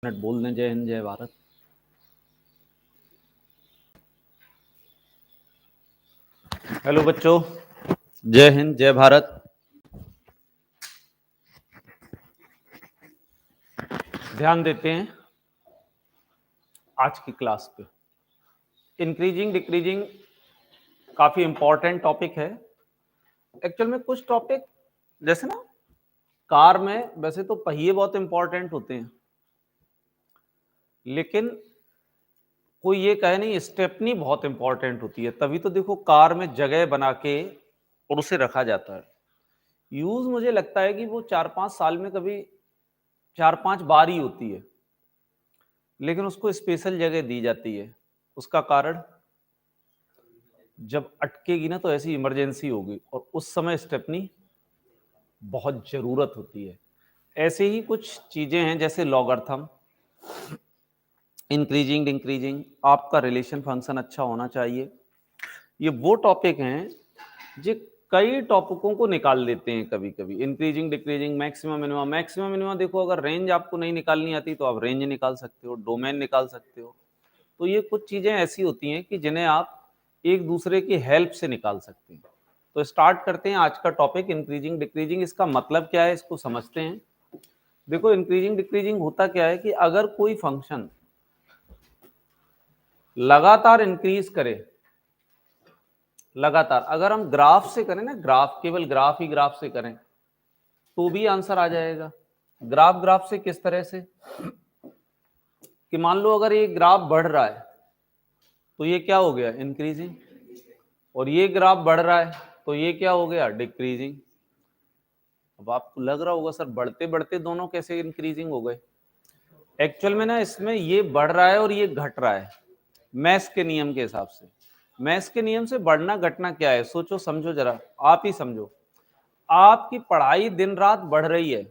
Minute बोल दें जय हिंद जय भारत। हेलो बच्चों, जय हिंद जय भारत। ध्यान देते हैं आज की क्लास पे। इंक्रीजिंग डिक्रीजिंग काफी इंपॉर्टेंट टॉपिक है। एक्चुअल में कुछ टॉपिक जैसे ना कार में वैसे तो पहिए बहुत इंपॉर्टेंट होते हैं, लेकिन कोई ये कहे नहीं स्टेपनी बहुत इंपॉर्टेंट होती है। तभी तो देखो कार में जगह बना के और उसे रखा जाता है। यूज मुझे लगता है कि वो 4-5 साल में कभी 4-5 बार ही होती है, लेकिन उसको स्पेशल जगह दी जाती है। उसका कारण, जब अटकेगी ना तो ऐसी इमरजेंसी होगी और उस समय स्टेपनी बहुत जरूरत होती है। ऐसे ही कुछ चीजें हैं जैसे लॉगरिथम, इंक्रीजिंग डिक्रीजिंग, आपका रिलेशन फंक्शन अच्छा होना चाहिए। ये वो टॉपिक हैं जो कई टॉपिकों को निकाल देते हैं कभी कभी। Increasing decreasing, maximum minimum. Maximum minimum देखो, अगर रेंज आपको नहीं निकालनी आती तो आप रेंज निकाल सकते हो, डोमेन निकाल सकते हो। तो ये कुछ चीजें ऐसी होती हैं कि जिन्हें आप एक दूसरे की हेल्प से निकाल सकते हैं। तो स्टार्ट करते हैं आज का टॉपिक, इंक्रीजिंग डिक्रीजिंग। इसका मतलब क्या है इसको समझते हैं। देखो इंक्रीजिंग डिक्रीजिंग होता क्या है कि अगर कोई फंक्शन लगातार इंक्रीज करे, लगातार अगर हम ग्राफ से करें ना, ग्राफ केवल ग्राफ ही ग्राफ से करें तो भी आंसर आ जाएगा। ग्राफ ग्राफ से किस तरह से कि मान लो अगर ये ग्राफ बढ़ रहा है तो ये क्या हो गया, इंक्रीजिंग। और ये ग्राफ बढ़ रहा है तो ये क्या हो गया, डिक्रीजिंग। अब आपको लग रहा होगा सर बढ़ते बढ़ते दोनों कैसे इंक्रीजिंग हो गए। एक्चुअल में ना इसमें ये बढ़ रहा है और ये घट रहा है मैथ्स के नियम के हिसाब से। मैथ्स के नियम से बढ़ना घटना क्या है, सोचो समझो जरा, आप ही समझो। आपकी पढ़ाई दिन रात बढ़ रही है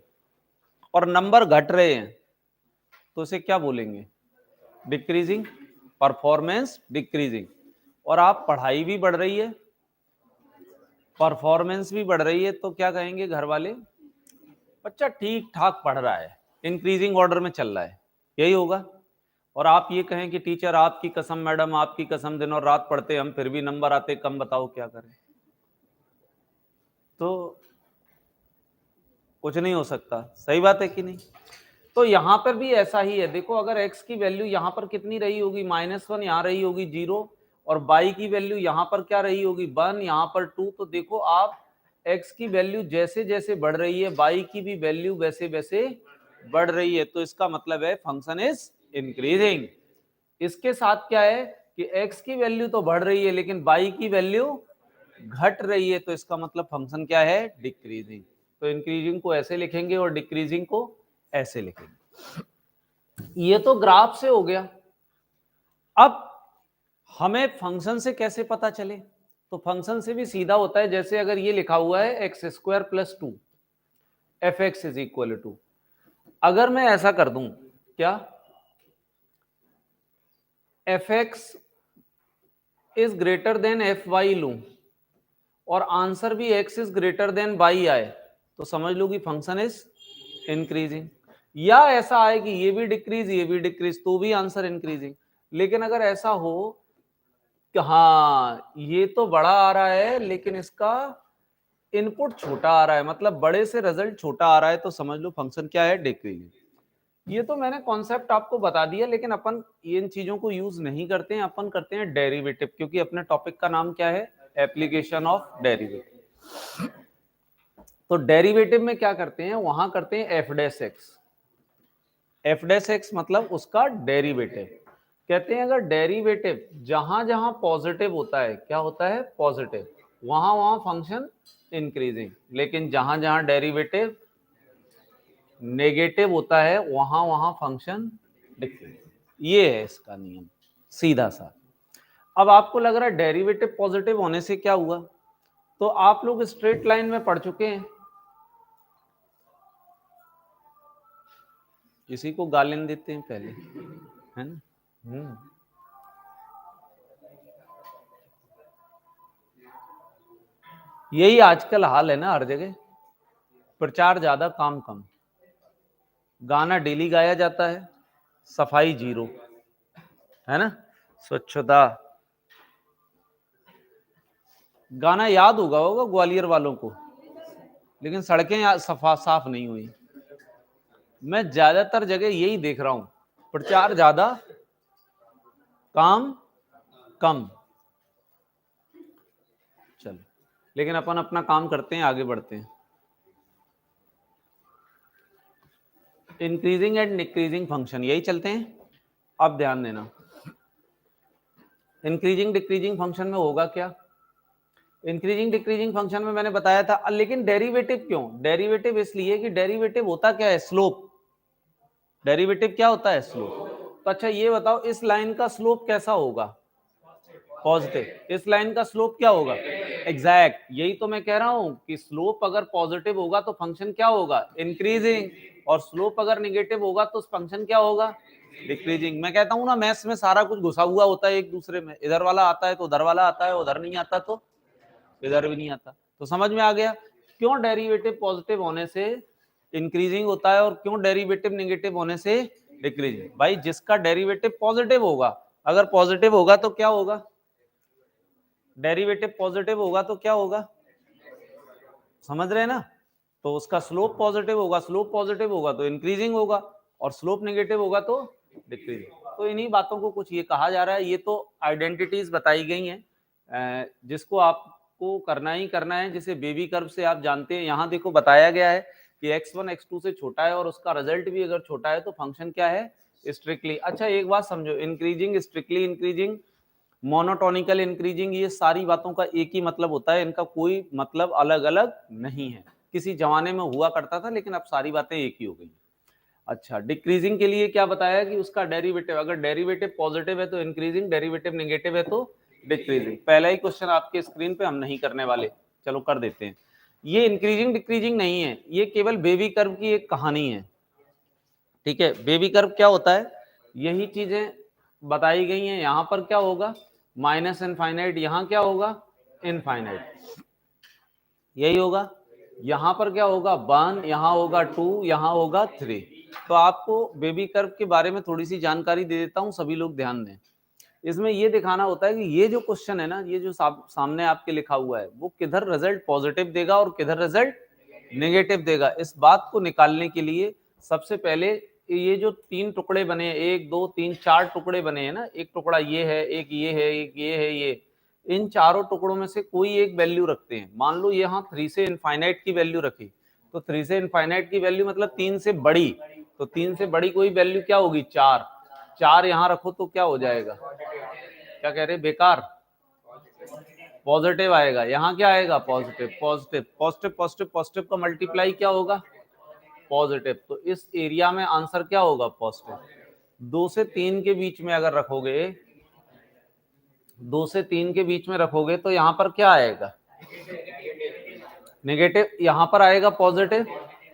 और नंबर घट रहे हैं तो इसे क्या बोलेंगे, डिक्रीजिंग। Performance decreasing. और आप पढ़ाई भी बढ़ रही है, परफॉर्मेंस भी बढ़ रही है, तो क्या कहेंगे घर वाले, बच्चा ठीक ठाक पढ़ रहा है, इंक्रीजिंग ऑर्डर में चल रहा है, यही होगा। और आप ये कहें कि टीचर आपकी कसम, मैडम आपकी कसम, दिन और रात पढ़ते हम फिर भी नंबर आते कम, बताओ क्या करें। तो कुछ नहीं हो सकता, सही बात है कि नहीं। तो यहां पर भी ऐसा ही है। देखो अगर x की वैल्यू यहां पर कितनी रही होगी, -1, यहां रही होगी 0, और y की वैल्यू यहां पर क्या रही होगी, 1, यहां पर 2। तो देखो आप x की वैल्यू जैसे जैसे बढ़ रही है, y की भी वैल्यू वैसे वैसे बढ़ रही है। तो इसका मतलब है फंक्शन इज इंक्रीजिंग। इसके साथ क्या है कि x की वैल्यू तो बढ़ रही है लेकिन y की वैल्यू घट रही है, तो इसका मतलब फंक्शन क्या है, डिक्रीजिंग। तो इंक्रीजिंग को ऐसे लिखेंगे और डिक्रीजिंग को ऐसे लिखेंगे। ये तो ग्राफ से हो गया। अब हमें फंक्शन से कैसे पता चले, तो फंक्शन से भी सीधा होता है। जैसे अगर ये लिखा हुआ है x² + 2 f(x) = अगर मैं ऐसा कर दूं, क्या f(x) > fy लूं और आंसर भी x > y आए, तो समझ लो कि फंक्शन इज इंक्रीजिंग। या ऐसा आए कि ये भी डिक्रीज ये भी डिक्रीज, तो भी आंसर इंक्रीजिंग। लेकिन अगर ऐसा हो कि हाँ ये तो बड़ा आ रहा है लेकिन इसका इनपुट छोटा आ रहा है, मतलब बड़े से रिजल्ट छोटा आ रहा है, तो समझ लो फंक्शन क्या है, डिक्रीजिंग। ये तो मैंने कॉन्सेप्ट आपको बता दिया, लेकिन अपन इन चीजों को यूज नहीं करते हैं, अपन करते हैं डेरिवेटिव, क्योंकि अपने टॉपिक का नाम क्या है, एप्लीकेशन ऑफ डेरिवेटिव। तो डेरिवेटिव में क्या करते हैं, वहां करते हैं f'(x) मतलब उसका डेरिवेटिव। कहते हैं अगर डेरिवेटिव जहां जहां पॉजिटिव होता है, क्या होता है, पॉजिटिव, वहां वहां फंक्शन इंक्रीजिंग। लेकिन जहां जहां डेरिवेटिव नेगेटिव होता है वहां वहां फंक्शन डिक्रीजिंग। ये है इसका नियम, सीधा सा। अब आपको लग रहा है डेरिवेटिव पॉजिटिव होने से क्या हुआ, तो आप लोग स्ट्रेट लाइन में पढ़ चुके हैं। किसी को गालिन देते हैं पहले, है ना। यही आजकल हाल है ना हर जगह, प्रचार ज्यादा काम कम। गाना डेली गाया जाता है, सफाई 0, है ना, स्वच्छता। गाना याद होगा ग्वालियर वालों को, लेकिन सड़कें साफ नहीं हुई। मैं ज्यादातर जगह यही देख रहा हूं, प्रचार ज्यादा, काम कम। चलो, लेकिन अपन अपना काम करते हैं, आगे बढ़ते हैं। इंक्रीजिंग एंड डिक्रीजिंग फंक्शन, यही चलते हैं। अब ध्यान देना, इंक्रीजिंग डिक्रीजिंग फंक्शन में होगा क्या? इंक्रीजिंग डिक्रीजिंग फंक्शन में मैंने बताया था, लेकिन डेरिवेटिव क्यों? डेरिवेटिव इसलिए कि डेरिवेटिव होता क्या है? स्लोप। डेरिवेटिव क्या होता है? स्लोप। तो अच्छा ये बताओ, इस लाइन का स्लोप कैसा होगा? पॉजिटिव। इस लाइन का स्लोप क्या होगा? एग्जैक्ट, यही तो मैं कह रहा हूं कि स्लोप अगर पॉजिटिव होगा तो फंक्शन क्या होगा? इंक्रीजिंग। और स्लोप अगर निगेटिव होगा तो फंक्शन क्या होगा? डिक्रीजिंग। मैं कहता हूं ना, मैथ्स में सारा कुछ घुसा हुआ होता है एक दूसरे में, इधर वाला आता है तो उधर वाला आता है, उधर नहीं आता तो इधर भी नहीं आता। तो समझ में आ गया क्यों डेरिवेटिव पॉजिटिव होने से इंक्रीजिंग होता है और क्यों डेरिवेटिव नेगेटिव होने से डिक्रीजिंग। भाई जिसका डेरिवेटिव पॉजिटिव होगा, अगर पॉजिटिव होगा तो क्या होगा? डेरिवेटिव पॉजिटिव होगा तो क्या होगा? समझ रहे हैं ना? तो उसका स्लोप पॉजिटिव होगा, स्लोप पॉजिटिव होगा तो इंक्रीजिंग होगा, और स्लोप नेगेटिव होगा तो डिक्रीजिंग। तो इन्हीं बातों को कुछ ये कहा जा रहा है। ये तो आइडेंटिटीज बताई गई हैं जिसको आपको करना ही करना है। जैसे बेबी कर्व से आप जानते हैं, यहाँ देखो बताया गया है कि x1 x2 से छोटा है और उसका रिजल्ट भी अगर छोटा है तो फंक्शन क्या है? स्ट्रिक्टली। अच्छा एक बात समझो, इंक्रीजिंग, स्ट्रिक्टली इंक्रीजिंग, मोनोटोनिकल इंक्रीजिंग, ये सारी बातों का एक ही मतलब होता है, इनका कोई मतलब अलग अलग नहीं है। किसी जमाने में हुआ करता था, लेकिन अब सारी बातें एक ही हो गई। अच्छा, डिक्रीजिंग के लिए क्या बताया कि उसका डेरिवेटिव, अगर डेरिवेटिव पॉजिटिव है तो इंक्रीजिंग, डेरिवेटिव नेगेटिव है तो डिक्रीजिंग। पहला ही क्वेश्चन आपके स्क्रीन पे हम नहीं करने वाले, चलो कर देते हैं। ये इंक्रीजिंग डिक्रीजिंग नहीं है, ये केवल बेबी कर्व की एक कहानी है। ठीक है, बेबी कर्व क्या होता है, यही चीजें बताई गई हैं। यहां पर क्या होगा? माइनस इनफाइनाइट, यहां क्या होगा? इनफाइनाइट, यही होगा। यहां पर क्या होगा? 1, यहां होगा 2, यहां होगा 3। तो आपको बेबी कर्व के बारे में थोड़ी सी जानकारी दे देता हूं, सभी लोग ध्यान दें। इसमें ये दिखाना होता है कि ये जो क्वेश्चन है ना, ये जो सामने आपके लिखा हुआ है, वो किधर रिजल्ट पॉजिटिव देगा और किधर रिजल्ट नेगेटिव देगा। इस बात को निकालने के लिए सबसे पहले ये जो 3 टुकड़े बने, 1 2 3 4 टुकड़े बने हैं ना, एक टुकड़ा ये है, एक ये है, एक ये है, ये, इन चारों टुकड़ों में से कोई एक वैल्यू रखते हैं। मान लो यहाँ 3 से इनफाइनाइट की वैल्यू रखी, तो 3 से इनफाइनाइट की वैल्यू मतलब 3 से बड़ी, तो 3 से बड़ी कोई वैल्यू क्या होगी? 4। 4 यहाँ रखो तो क्या हो जाएगा? क्या कह रहे? बेकार, पॉजिटिव आएगा। यहाँ क्या आएगा? Positive. Positive positive positive positive का मल्टीप्लाई क्या होगा? पॉजिटिव। तो इस एरिया में आंसर क्या होगा? पॉजिटिव। 2 से 3 के बीच में अगर रखोगे, 2 से 3 के बीच में रखोगे तो यहाँ पर क्या आएगा? नेगेटिव। यहाँ पर आएगा पॉजिटिव,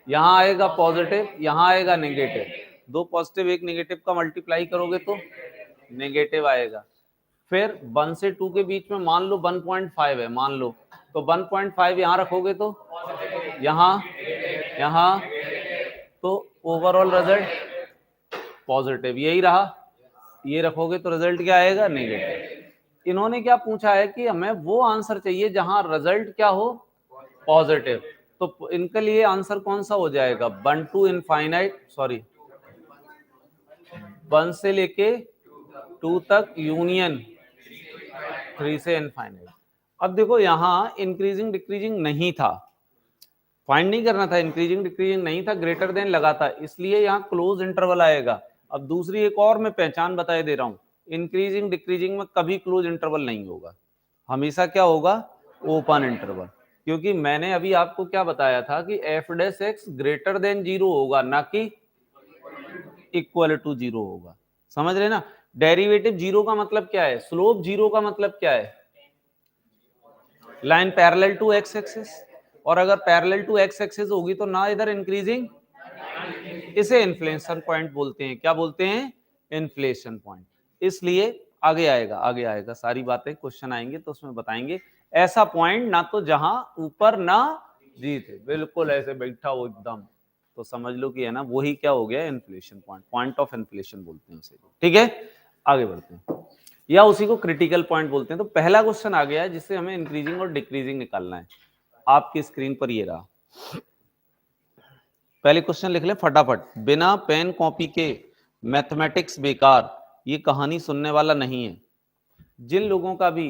यहाँ आएगा पॉजिटिव, यहाँ आएगा नेगेटिव। 2 पॉजिटिव 1 नेगेटिव का मल्टीप्लाई करोगे तो नेगेटिव आएगा। फिर 1 से 2 के बीच में मान लो 1.5 है, मान लो, तो 1.5 यहाँ रखोगे तो यहाँ, यहाँ, तो ओवरऑल रिजल्ट पॉजिटिव। यही रहा, ये रखोगे तो रिजल्ट क्या आएगा? नेगेटिव। इन्होंने क्या पूछा है कि हमें वो आंसर चाहिए जहां रिजल्ट क्या हो? पॉजिटिव। तो इनके लिए आंसर कौन सा हो जाएगा? 1 टू इनफाइनाइट, सॉरी 1 से लेके 2 तक यूनियन 3 से इनफाइनाइट। अब देखो यहाँ इंक्रीजिंग डिक्रीजिंग नहीं था, फाइंड नहीं करना था, इंक्रीजिंग डिक्रीजिंग नहीं था, ग्रेटर देन लगा था, इसलिए यहाँ क्लोज इंटरवल आएगा। अब दूसरी एक और मैं पहचान बताए दे रहा हूँ, इंक्रीजिंग डिक्रीजिंग में कभी क्लोज इंटरवल नहीं होगा, हमेशा क्या होगा? Open interval. क्योंकि मैंने अभी आपको क्या बताया था कि F dash x greater than 0 होगा, ना कि इक्वल टू 0 होगा। समझ रहे ना? डेरिवेटिव 0 का मतलब क्या है? स्लोप 0 का मतलब क्या है? Line parallel to x axis, और अगर पैरेलल टू एक्स एक्सिस होगी तो ना इधर इंक्रीजिंग, इसे इन्फ्लेशन पॉइंट बोलते हैं। क्या बोलते हैं? Inflation point. इसलिए आगे आएगा, आगे आएगा, सारी बातें क्वेश्चन आएंगे तो उसमें बताएंगे। ऐसा पॉइंट ना तो जहां ऊपर ना जीत है, बिल्कुल ऐसे बैठा हो एकदम, तो समझ लो कि है ना वही क्या हो गया, inflation point, point of inflation बोलते हैं उसे। ठीक है, आगे बढ़ते हैं, या उसी को क्रिटिकल पॉइंट बोलते हैं। तो पहला क्वेश्चन आ गया है जिससे हमें इंक्रीजिंग और डिक्रीजिंग निकालना है। आपकी स्क्रीन पर ये रहा, पहले क्वेश्चन लिख लें फटाफट, बिना पेन कॉपी के मैथमेटिक्स बेकार, ये कहानी सुनने वाला नहीं है। जिन लोगों का भी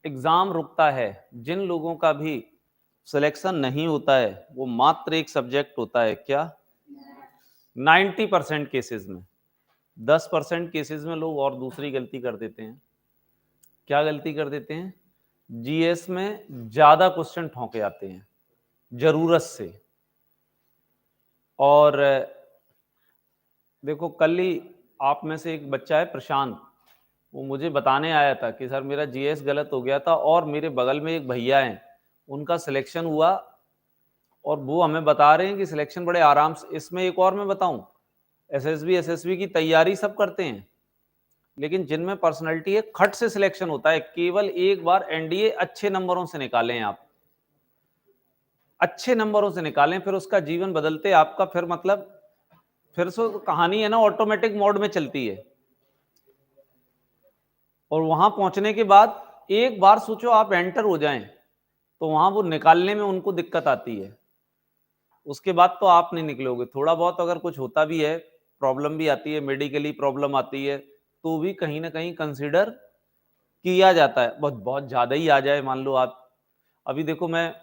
एग्जाम रुकता है, जिन लोगों का भी सिलेक्शन नहीं होता है, वो मात्र एक सब्जेक्ट होता है, क्या? 90% केसेस में। 10% केसेस में लोग और दूसरी गलती कर देते हैं। क्या गलती कर देते हैं? जीएस में ज्यादा क्वेश्चन ठोके आते हैं जरूरत से। और देखो, कल ही आप में से एक बच्चा है प्रशांत, वो मुझे बताने आया था कि सर मेरा जीएस गलत हो गया था, और मेरे बगल में एक भैया हैं उनका सिलेक्शन हुआ, और वो हमें बता रहे हैं कि सिलेक्शन बड़े आराम से। इसमें एक और मैं बताऊं, एसएसबी की तैयारी सब करते हैं, लेकिन जिनमें पर्सनालिटी है खट से सिलेक्शन होता है। केवल एक बार एनडीए अच्छे नंबरों से निकालें आप, अच्छे नंबरों से निकालें, फिर उसका जीवन बदलते आपका, फिर मतलब फिर से कहानी है ना ऑटोमेटिक मोड में चलती है। और वहां पहुंचने के बाद एक बार सोचो आप एंटर हो जाएं, तो वहां वो निकालने में उनको दिक्कत आती है। उसके बाद तो आप नहीं निकलोगे। थोड़ा बहुत अगर कुछ होता भी है, प्रॉब्लम भी आती है, मेडिकली प्रॉब्लम आती है, तो भी कहीं ना कहीं कंसीडर किया जाता है। बहुत बहुत ज्यादा ही आ जाए, मान लो आप, अभी देखो मैं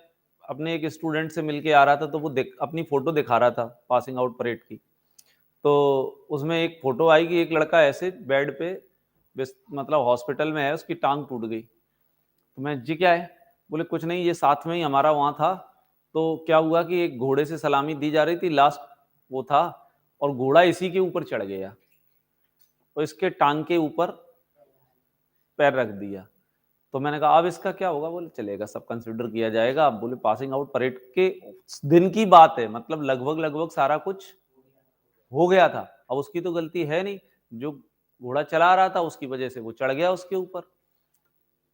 अपने एक स्टूडेंट से मिलके आ रहा था, तो वो अपनी फोटो दिखा रहा था पासिंग आउट परेड की। तो उसमें एक फोटो आई कि एक लड़का ऐसे बेड पे, मतलब हॉस्पिटल में है, उसकी टांग टूट गई। तो मैं, जी क्या है? बोले कुछ नहीं, ये साथ में ही हमारा वहां था, तो क्या हुआ कि एक घोड़े से सलामी दी जा रही थी, लास्ट वो था, और घोड़ा इसी के ऊपर चढ़ गया और इसके टांग के ऊपर पैर रख दिया। तो मैंने कहा अब इसका क्या होगा? बोले चलेगा, सब कंसिडर किया जाएगा। अब बोले पासिंग आउट परेड के दिन की बात है, मतलब लगभग लगभग सारा कुछ हो गया था। अब उसकी तो गलती है नहीं, जो घोड़ा चला रहा था उसकी वजह से वो चढ़ गया उसके ऊपर।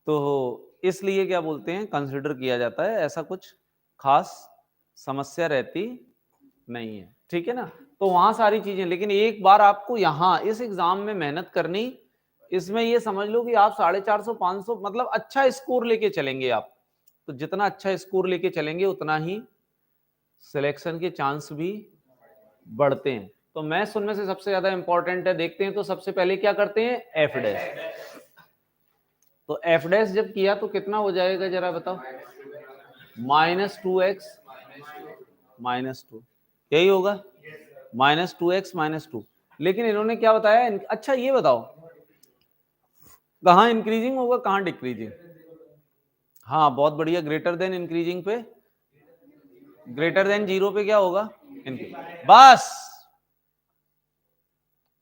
तो इसलिए क्या बोलते हैं, कंसिडर किया जाता है, ऐसा कुछ खास समस्या रहती नहीं है। ठीक है ना? तो वहां सारी चीजें, लेकिन एक बार आपको यहाँ इस एग्जाम में मेहनत करनी, इसमें ये समझ लो कि आप 450 500 मतलब अच्छा स्कोर लेके चलेंगे आप। तो जितना अच्छा स्कोर लेके चलेंगे उतना ही सिलेक्शन के चांस भी बढ़ते हैं। तो मैथ्स उनमें से सबसे ज्यादा इंपॉर्टेंट है। देखते हैं, तो सबसे पहले क्या करते हैं, एफ डैश। तो एफ डैश जब किया तो कितना हो जाएगा जरा बताओ? -2x -2, यही होगा, -2x -2। लेकिन इन्होंने क्या बताया? अच्छा ये बताओ, कहां इंक्रीजिंग होगा, कहां डिक्रीजिंग? हाँ बहुत बढ़िया, ग्रेटर देन इंक्रीजिंग पे, ग्रेटर देन 0 पे क्या होगा? बस,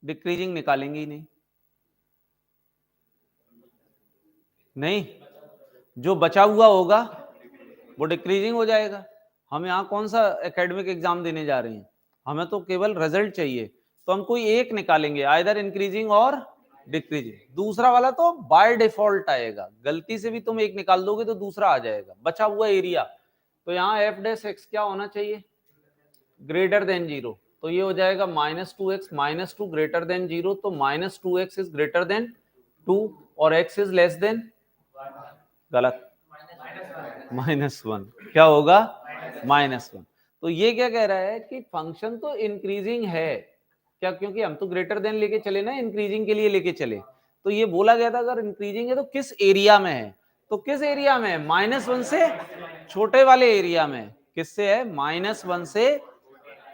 डिक्रीजिंग निकालेंगे ही नहीं। नहीं, जो बचा हुआ होगा वो डिक्रीजिंग हो जाएगा। हम यहाँ कौन सा एकेडमिक एग्जाम देने जा रहे हैं? हमें तो केवल रिजल्ट चाहिए, तो हम कोई एक निकालेंगे, आइदर इंक्रीजिंग और डिक्रीजिंग। दूसरा वाला तो बाय डिफॉल्ट आएगा, गलती से भी तुम एक निकाल दोगे तो दूसरा आ जाएगा, बचा हुआ एरिया। तो यहाँ एफ डैश एक्स क्या होना चाहिए? Greater than 0। तो ये हो जाएगा -2x -2 ग्रेटर देन 0। तो -2x इज ग्रेटर देन 2 और x इज लेस देन, गलत, -1। क्या होगा? -1। तो ये क्या कह रहा है कि फंक्शन तो इंक्रीजिंग है क्या, क्योंकि हम तो ग्रेटर देन लेके चले ना, इंक्रीजिंग के लिए लेके चले। तो ये बोला गया था अगर इंक्रीजिंग है तो किस एरिया में है? तो किस एरिया में है? -1 से छोटे वाले एरिया में। किससे है? -1 से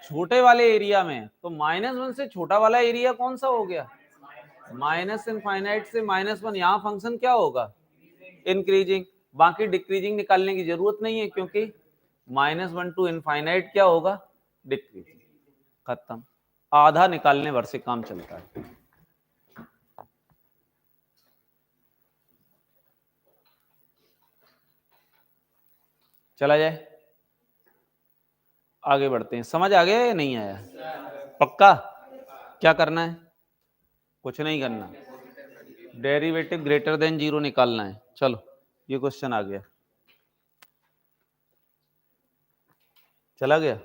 छोटे वाले एरिया में। तो -1 से छोटा वाला एरिया कौन सा हो गया? माइनस इनफाइनाइट से -1। यहाँ फंक्शन क्या होगा? इंक्रीजिंग। बाकी डिक्रीजिंग निकालने की जरूरत नहीं है, क्योंकि -1 टू इनफाइनाइट क्या होगा? डिक्रीजिंग। खत्म, आधा निकालने भर से काम चलता है। चला जाए, आगे बढ़ते हैं। समझ आ गया या नहीं आया? पक्का? क्या करना है? कुछ नहीं करना, डेरिवेटिव ग्रेटर देन 0 निकालना है। चलो ये क्वेश्चन आ गया, चला गया।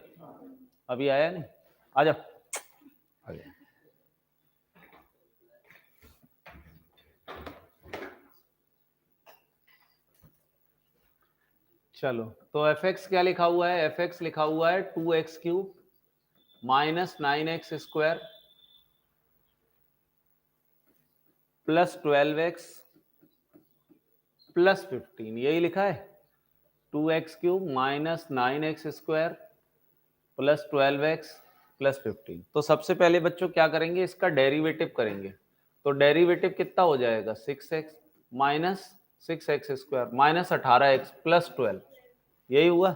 अभी आया नहीं, आ जाओ आ जाओ। चलो तो एफ एक्स क्या लिखा हुआ है, एफ एक्स लिखा हुआ है 2x³ minus 9x² plus 12x plus 15, यही लिखा है 2x³ minus 9x² plus 12x plus 15। तो सबसे पहले बच्चों क्या करेंगे, इसका डेरिवेटिव करेंगे। तो डेरिवेटिव कितना हो जाएगा 6x minus 6x² minus 18x plus 12, यही हुआ।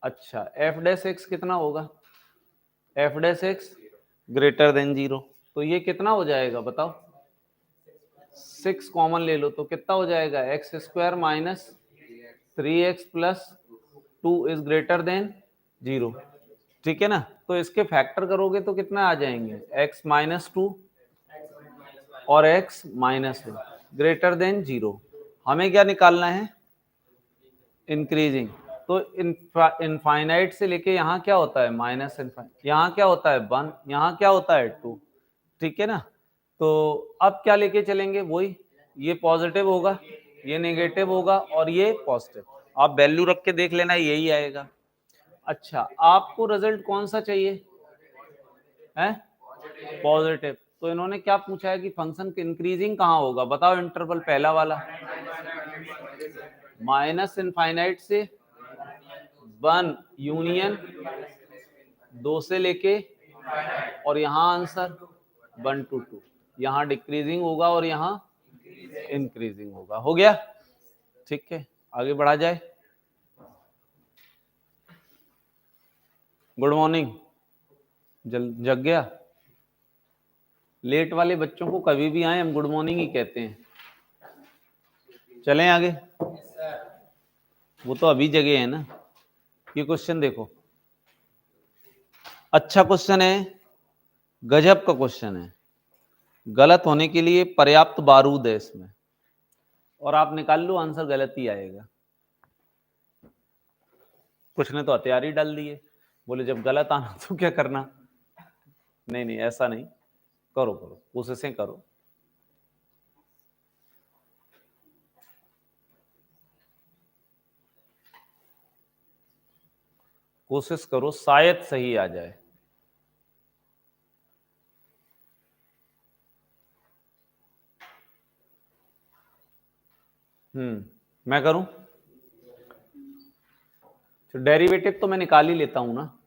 अच्छा एफ डैश एक्स कितना होगा, F dash x greater than 0, तो ये कितना हो जाएगा बताओ, 6 कॉमन ले लो तो कितना हो जाएगा x² minus 3x plus 2 is greater than 0, ठीक है ना। तो इसके फैक्टर करोगे तो कितना आ जाएंगे, x माइनस 2 और x माइनस 1 ग्रेटर देन 0। हमें क्या निकालना है, इंक्रीजिंग। तो इनफाइनाइट से लेके यहाँ क्या होता है माइनस इनफाइनाइट, यहाँ क्या होता है 1, यहाँ क्या होता है 2, ठीक है ना। तो अब क्या लेके चलेंगे, वही ये पॉजिटिव होगा, ये नेगेटिव होगा और ये पॉजिटिव। आप वैल्यू रख के देख लेना, यही आएगा। अच्छा आपको रिजल्ट कौन सा चाहिए है, पॉजिटिव। तो इन्होंने क्या पूछा है कि फंक्शन इंक्रीजिंग कहाँ होगा, बताओ इंटरवल पहला वाला, माइनस इनफाइनाइट से 1 यूनियन 2 से लेके, और यहाँ आंसर 1 to 2, यहाँ डिक्रीजिंग होगा और यहाँ इंक्रीजिंग होगा। हो गया, ठीक है आगे बढ़ा जाए। गुड मॉर्निंग, जग गया। लेट वाले बच्चों को कभी भी आए हम गुड मॉर्निंग ही कहते हैं। चलें आगे, वो तो अभी जगह है ना। ये क्वेश्चन देखो, अच्छा क्वेश्चन है, गजब का क्वेश्चन है, गलत होने के लिए पर्याप्त बारूद है इसमें, और आप निकाल लो आंसर गलत ही आएगा। कुछ ने तो हथियार ही डाल दिए, बोले जब गलत आना तो क्या करना। नहीं नहीं ऐसा नहीं, करो करो कोशिशें करो। कोशिश करो शायद सही आ जाए। मैं करूं, तो डेरिवेटिव तो मैं निकाल ही लेता हूं ना।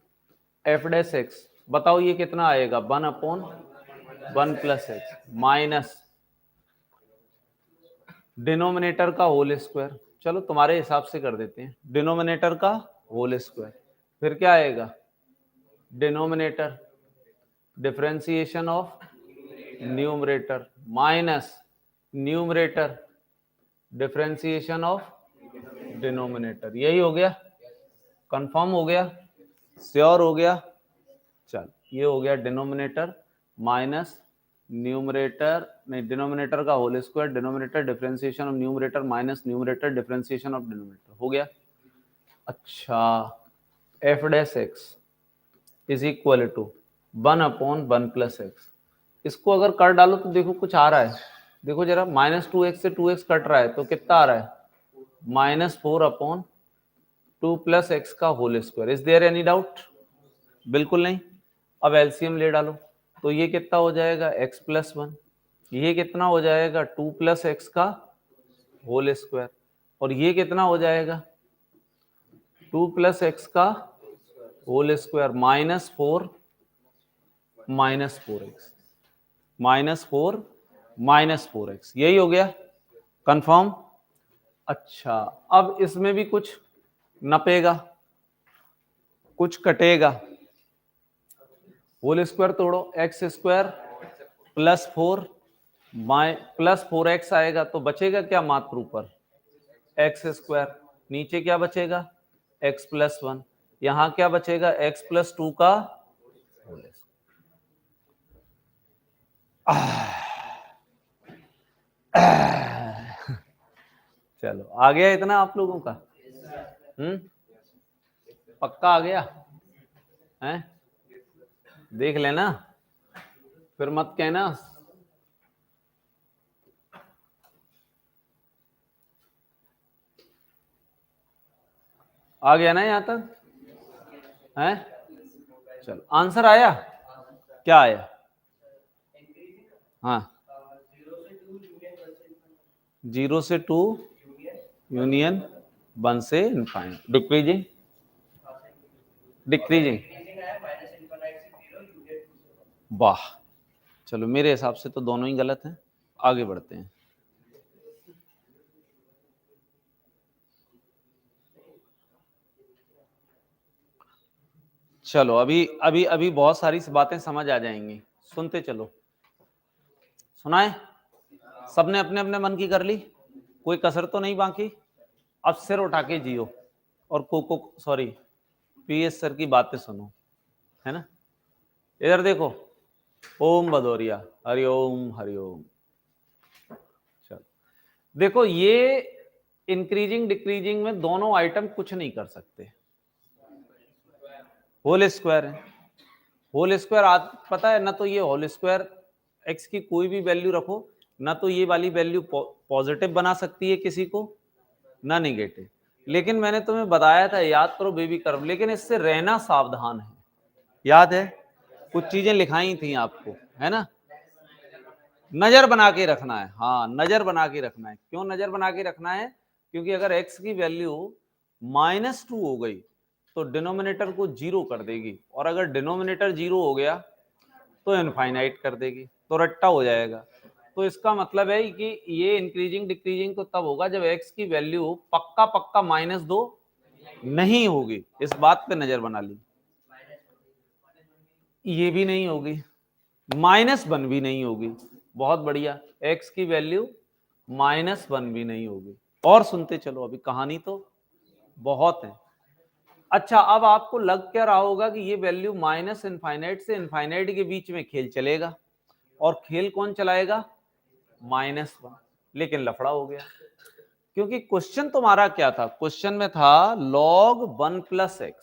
एफ डैश एक्स बताओ ये कितना आएगा, 1/1 प्लस एक्स माइनस डिनोमिनेटर का होल स्क्वायर, चलो तुम्हारे हिसाब से कर देते हैं, डिनोमिनेटर का होल स्क्वायर, फिर क्या आएगा denominator differentiation of numerator minus numerator differentiation of denominator, यही हो गया, कंफर्म हो गया, श्योर हो गया। चल ये हो गया डिनोमिनेटर माइनस न्यूमरेटर, नहीं डिनोमिनेटर का whole square, denominator differentiation of numerator minus numerator differentiation of denominator, हो गया। अच्छा f dash x is equal to 1/1 plus x, इसको अगर कर डालो तो देखो कुछ आ रहा है, देखो जरा -2x से 2x कट रहा है तो कितना आ रहा है -4/2 प्लस एक्स का whole square. Is there any doubt, बिल्कुल नहीं। अब एलसीएम ले डालो तो ये कितना हो जाएगा x प्लस 1, ये कितना हो जाएगा 2 प्लस एक्स का होल स्क्वायर, और ये कितना हो जाएगा 2 प्लस एक्स का होल स्क्वायर -4 -4x -4 यही हो गया, कंफर्म। अच्छा अब इसमें भी कुछ नपेगा कुछ कटेगा, होल स्क्वायर तोड़ो, x² प्लस 4x आएगा तो बचेगा क्या मात्र ऊपर x², नीचे क्या बचेगा x प्लस 1, यहां क्या बचेगा x प्लस 2 का होल स्क्वायर। चलो आ गया इतना आप लोगों का, पक्का आ गया है। देख लेना, फिर मत कहना। आ गया ना यहां तक है? चलो आंसर आया, क्या आया? हाँ, 0 से 2 यूनियन, 1 से इनफाइनाइट, डिक्रीजिंग डिक्रीजिंग। वाह, चलो मेरे हिसाब से तो दोनों ही गलत हैं, आगे बढ़ते हैं। चलो अभी अभी अभी बहुत सारी बातें समझ आ जाएंगी, सुनते चलो। सुनाए? सबने अपने अपने मन की कर ली, कोई कसर तो नहीं बाकी? अब सिर उठा के जियो और कोको सॉरी पीएस सर की बातें सुनो, है ना? इधर देखो, ओम भदौरिया, हरिओम हरिओम। चलो देखो, ये इंक्रीजिंग डिक्रीजिंग में दोनों आइटम कुछ नहीं कर सकते, होल स्क्वायर है। होल स्क्वायर पता है ना, तो ये होल स्क्वायर एक्स की कोई भी वैल्यू रखो ना, तो ये वाली वैल्यू पॉजिटिव बना सकती है किसी को, ना निगेटिव। लेकिन मैंने तुम्हें बताया था, याद करो बेबी कर्व, लेकिन इससे रहना सावधान है। याद है कुछ चीजें लिखाई थी आपको, है ना? नजर बना के रखना है, हाँ नजर बना के रखना है। क्यों नजर बना के रखना है? क्योंकि अगर x की वैल्यू -2 हो गई तो डिनोमिनेटर को 0 कर देगी, और अगर डिनोमिनेटर 0 हो गया तो इनफाइनाइट कर देगी, तो रट्टा हो जाएगा। तो इसका मतलब है कि ये इंक्रीजिंग डिक्रीजिंग तो तब होगा जब x की वैल्यू पक्का पक्का -2 नहीं होगी। इस बात पे नजर बना ली। ये भी नहीं होगी, -1 भी नहीं होगी, बहुत बढ़िया। x की वैल्यू -1 भी नहीं होगी। और सुनते चलो, अभी कहानी तो बहुत है। अच्छा, अब आपको लग क्या रहा होगा कि ये वैल्यू माइनस इनफाइनाइट से इनफाइनाइट के बीच में खेल चलेगा, और खेल कौन चलाएगा? -1। लेकिन लफड़ा हो गया, क्योंकि क्वेश्चन तुम्हारा क्या था? क्वेश्चन में था log 1 + x।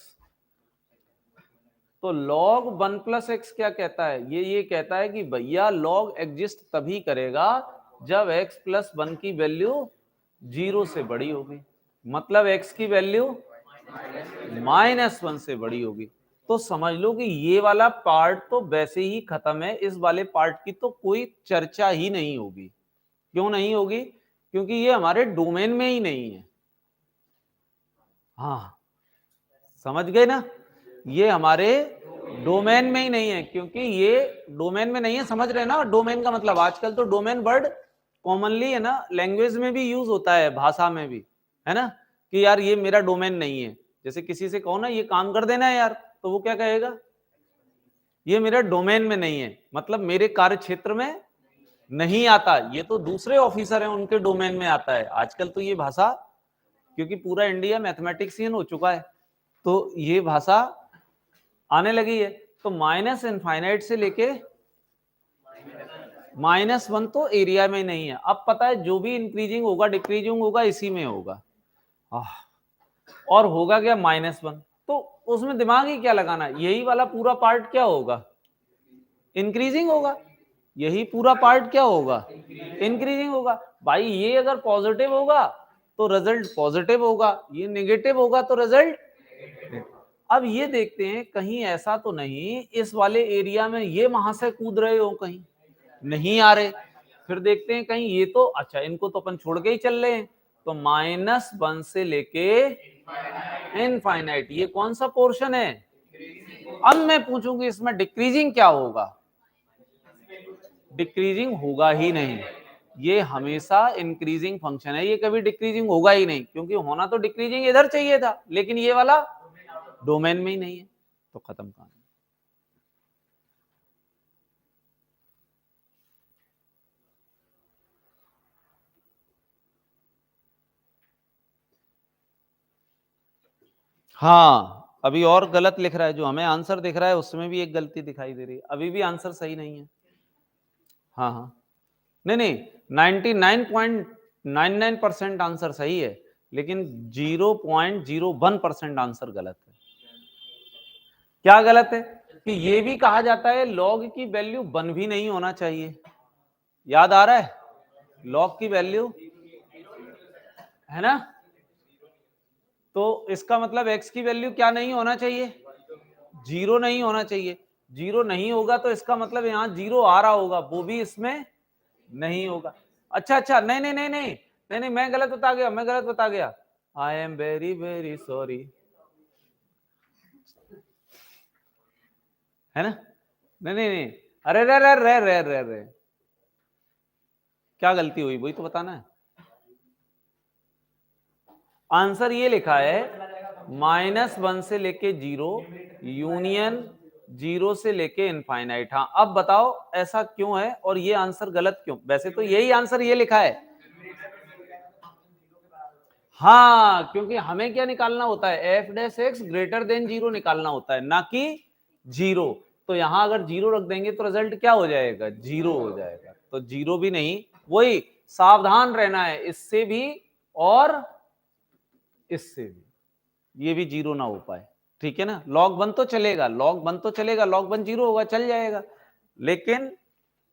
तो log 1 + x क्या कहता है? ये कहता है कि भैया log एग्जिस्ट तभी करेगा जब x + 1 की वैल्यू 0 से बड़ी होगी, मतलब x की वैल्यू -1 से बड़ी होगी। तो समझ लो कि ये वाला पार्ट तो वैसे ही खत्म है, इस वाले पार्ट की तो कोई चर्चा ही नहीं होगी। क्यों नहीं होगी? क्योंकि ये हमारे डोमेन में ही नहीं है। हाँ, समझ गए ना? ये हमारे डोमेन में ही नहीं है, क्योंकि ये डोमेन में नहीं है। समझ रहे ना डोमेन का मतलब? आजकल तो डोमेन वर्ड कॉमनली है ना, लैंग्वेज में भी यूज होता है, भाषा में भी, है ना, कि यार ये मेरा डोमेन नहीं है। जैसे किसी से कहो ना ये काम कर देना है यार, तो वो क्या कहेगा? ये मेरा डोमेन में नहीं है, मतलब मेरे कार्य क्षेत्र में नहीं आता। ये तो दूसरे ऑफिसर हैं, उनके डोमेन में आता है। आजकल तो ये भाषा, क्योंकि पूरा इंडिया मैथमेटिक्सियन हो चुका है, तो ये भाषा आने लगी है। तो माइनस इनफाइनाइट से लेके -1 तो एरिया में नहीं है। अब पता है जो भी इंक्रीजिंग होगा डिक्रीजिंग होगा इसी में होगा। और होगा क्या? -1। तो उसमें दिमाग ही क्या लगाना? यही वाला पूरा पार्ट क्या होगा? इंक्रीजिंग होगा। यही पूरा पार्ट क्या होगा? इंक्रीजिंग होगा। भाई ये अगर पॉजिटिव होगा तो रिजल्ट पॉजिटिव होगा, ये नेगेटिव होगा तो रिजल्ट। अब ये देखते हैं कहीं ऐसा तो नहीं इस वाले एरिया में ये वहां से कूद रहे हो, कहीं नहीं आ रहे। फिर देखते हैं कहीं ये तो, अच्छा इनको तो अपन छोड़ के ही चल रहे हैं। तो -1 से लेके इनफाइनाइट, ये कौन सा पोर्शन है? अब मैं पूछूंगी इसमें डिक्रीजिंग क्या होगा? डिक्रीजिंग होगा ही नहीं। ये हमेशा इंक्रीजिंग फंक्शन है, ये कभी डिक्रीजिंग होगा ही नहीं, क्योंकि होना तो डिक्रीजिंग इधर चाहिए था, लेकिन ये वाला डोमेन में ही नहीं है, तो खत्म कहानी। हाँ, अभी और गलत लिख रहा है, जो हमें आंसर दिख रहा है उसमें भी एक गलती दिखाई दे रही है, अभी भी आंसर सही नहीं है। हाँ हाँ, नहीं नहीं, 99.99% आंसर सही है, लेकिन 0.01% आंसर गलत है। क्या गलत है? कि ये भी कहा जाता है लॉग की वैल्यू 1 भी नहीं होना चाहिए। याद आ रहा है? लॉग की वैल्यू है ना, तो इसका मतलब x की वैल्यू क्या नहीं होना चाहिए, 0 नहीं होना चाहिए। 0 नहीं होगा तो इसका मतलब यहाँ 0 आ रहा होगा, वो भी इसमें नहीं होगा। अच्छा अच्छा, नहीं नहीं नहीं नहीं नहीं नहीं, मैं गलत बता गया, I am very very sorry, है ना? नहीं नहीं नहीं, अरे रे रे रे रे रे रे, क्या गलती हुई वही तो बताना है। आंसर ये लिखा है -1 से लेके 0 यूनियन 0 से लेके इनफाइनाइट। हाँ अब बताओ ऐसा क्यों है और ये आंसर गलत क्यों? वैसे तो यही आंसर ये लिखा है। हाँ, क्योंकि हमें क्या निकालना होता है, F dash x greater than 0 निकालना होता है, ना कि 0। तो यहां अगर 0 रख देंगे तो रिजल्ट क्या हो जाएगा, 0 हो जाएगा। तो 0 भी नहीं, वही सावधान रहना है, इससे भी और इससे भी, ये भी 0 ना हो पाए, ठीक है ना। log 1 तो चलेगा, log 1 तो चलेगा, log 1 0 होगा, चल जाएगा। लेकिन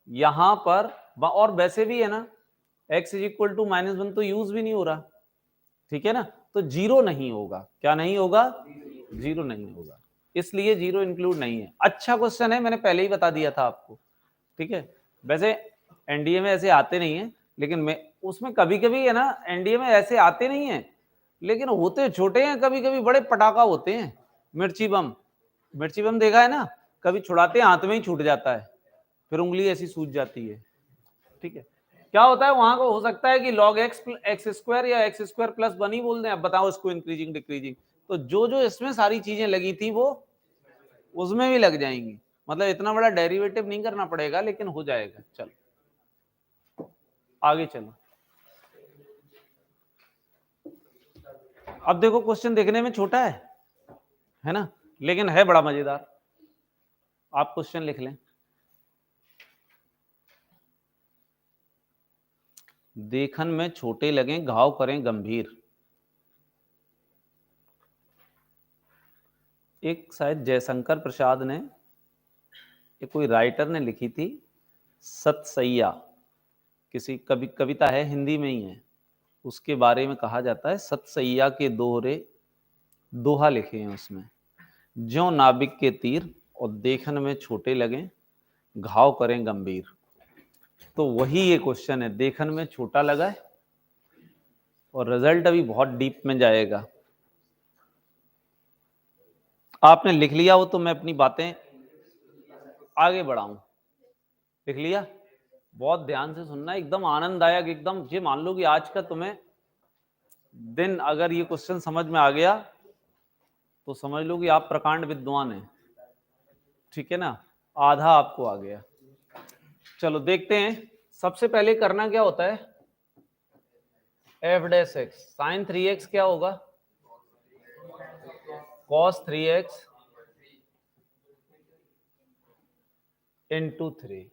यहां पर और वैसे भी है ना, x इज इक्वल टू -1 तो यूज भी नहीं हो रहा, ठीक है ना, तो 0 नहीं होगा। क्या नहीं होगा, 0 नहीं होगा, इसलिए 0 इंक्लूड नहीं है। अच्छा क्वेश्चन है, मैंने पहले ही बता दिया था आपको, ठीक है। वैसे एनडीए में ऐसे आते नहीं है, लेकिन मैं उसमें कभी कभी है ना, एनडीए में ऐसे आते नहीं है लेकिन होते छोटे हैं, कभी कभी बड़े पटाखा होते हैं। मिर्ची बम देखा है ना, कभी छुड़ाते हैं हाथ में ही छूट जाता है, फिर उंगली ऐसी सूज जाती है, ठीक है। क्या होता है वहां को, हो सकता है कि log x स्क्वायर या x स्क्वायर प्लस 1 ही बोल दें, अब बताओ इसको इंक्रीजिंग डिक्रीजिंग, तो जो जो इसमें सारी चीजें लगी थी वो उसमें भी लग जाएंगी। मतलब इतना बड़ा डेरिवेटिव नहीं करना पड़ेगा, लेकिन हो जाएगा। चलो आगे चलो। अब देखो क्वेश्चन देखने में छोटा है ना, लेकिन है बड़ा मजेदार। आप क्वेश्चन लिख लें, देखन में छोटे लगे घाव करें गंभीर। एक शायद जयशंकर प्रसाद ने, एक कोई राइटर ने लिखी थी, सतसैया किसी कविता है, हिंदी में ही है, उसके बारे में कहा जाता है, सतसैया के दोहरे दोहा लिखे हैं उसमें, ज्यों नाबिक के तीर और देखन में छोटे लगे घाव करें गंभीर। तो वही ये क्वेश्चन है, देखन में छोटा लगा है और रिजल्ट अभी बहुत डीप में जाएगा। आपने लिख लिया हो तो मैं अपनी बातें आगे बढ़ाऊं। लिख लिया? बहुत ध्यान से सुनना, एकदम आनंददायक, एकदम ये मान लो कि आज का तुम्हें दिन अगर ये क्वेश्चन समझ में आ गया तो समझ लो कि आप प्रकांड विद्वान हैं, ठीक है ना, आधा आपको आ गया। चलो देखते हैं, सबसे पहले करना क्या होता है, F dash x sign 3x क्या होगा, cos 3x into 3.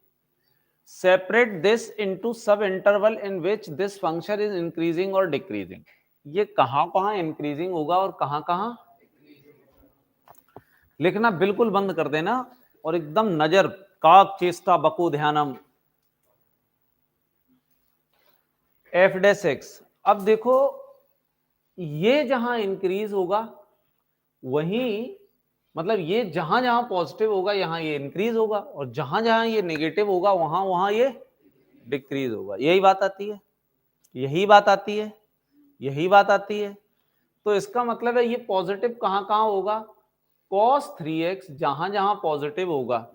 Separate this into sub interval in which this function is increasing or decreasing. ये कहां कहां इंक्रीजिंग होगा और कहां कहां, लिखना बिल्कुल बंद कर देना और एकदम नजर काक चेष्टा बको ध्यानम। एफ डैश एक्स, अब देखो ये जहां इंक्रीज होगा वहीं, मतलब ये जहां जहां पॉजिटिव होगा यहां ये इंक्रीज होगा, और जहां जहां ये नेगेटिव होगा वहां वहां ये डिक्रीज होगा। यही बात आती है, यही बात आती है, यही बात आती है। तो इसका मतलब है ये पॉजिटिव कहां कहां होगा, cos 3x जहां जहां पॉजिटिव होगा।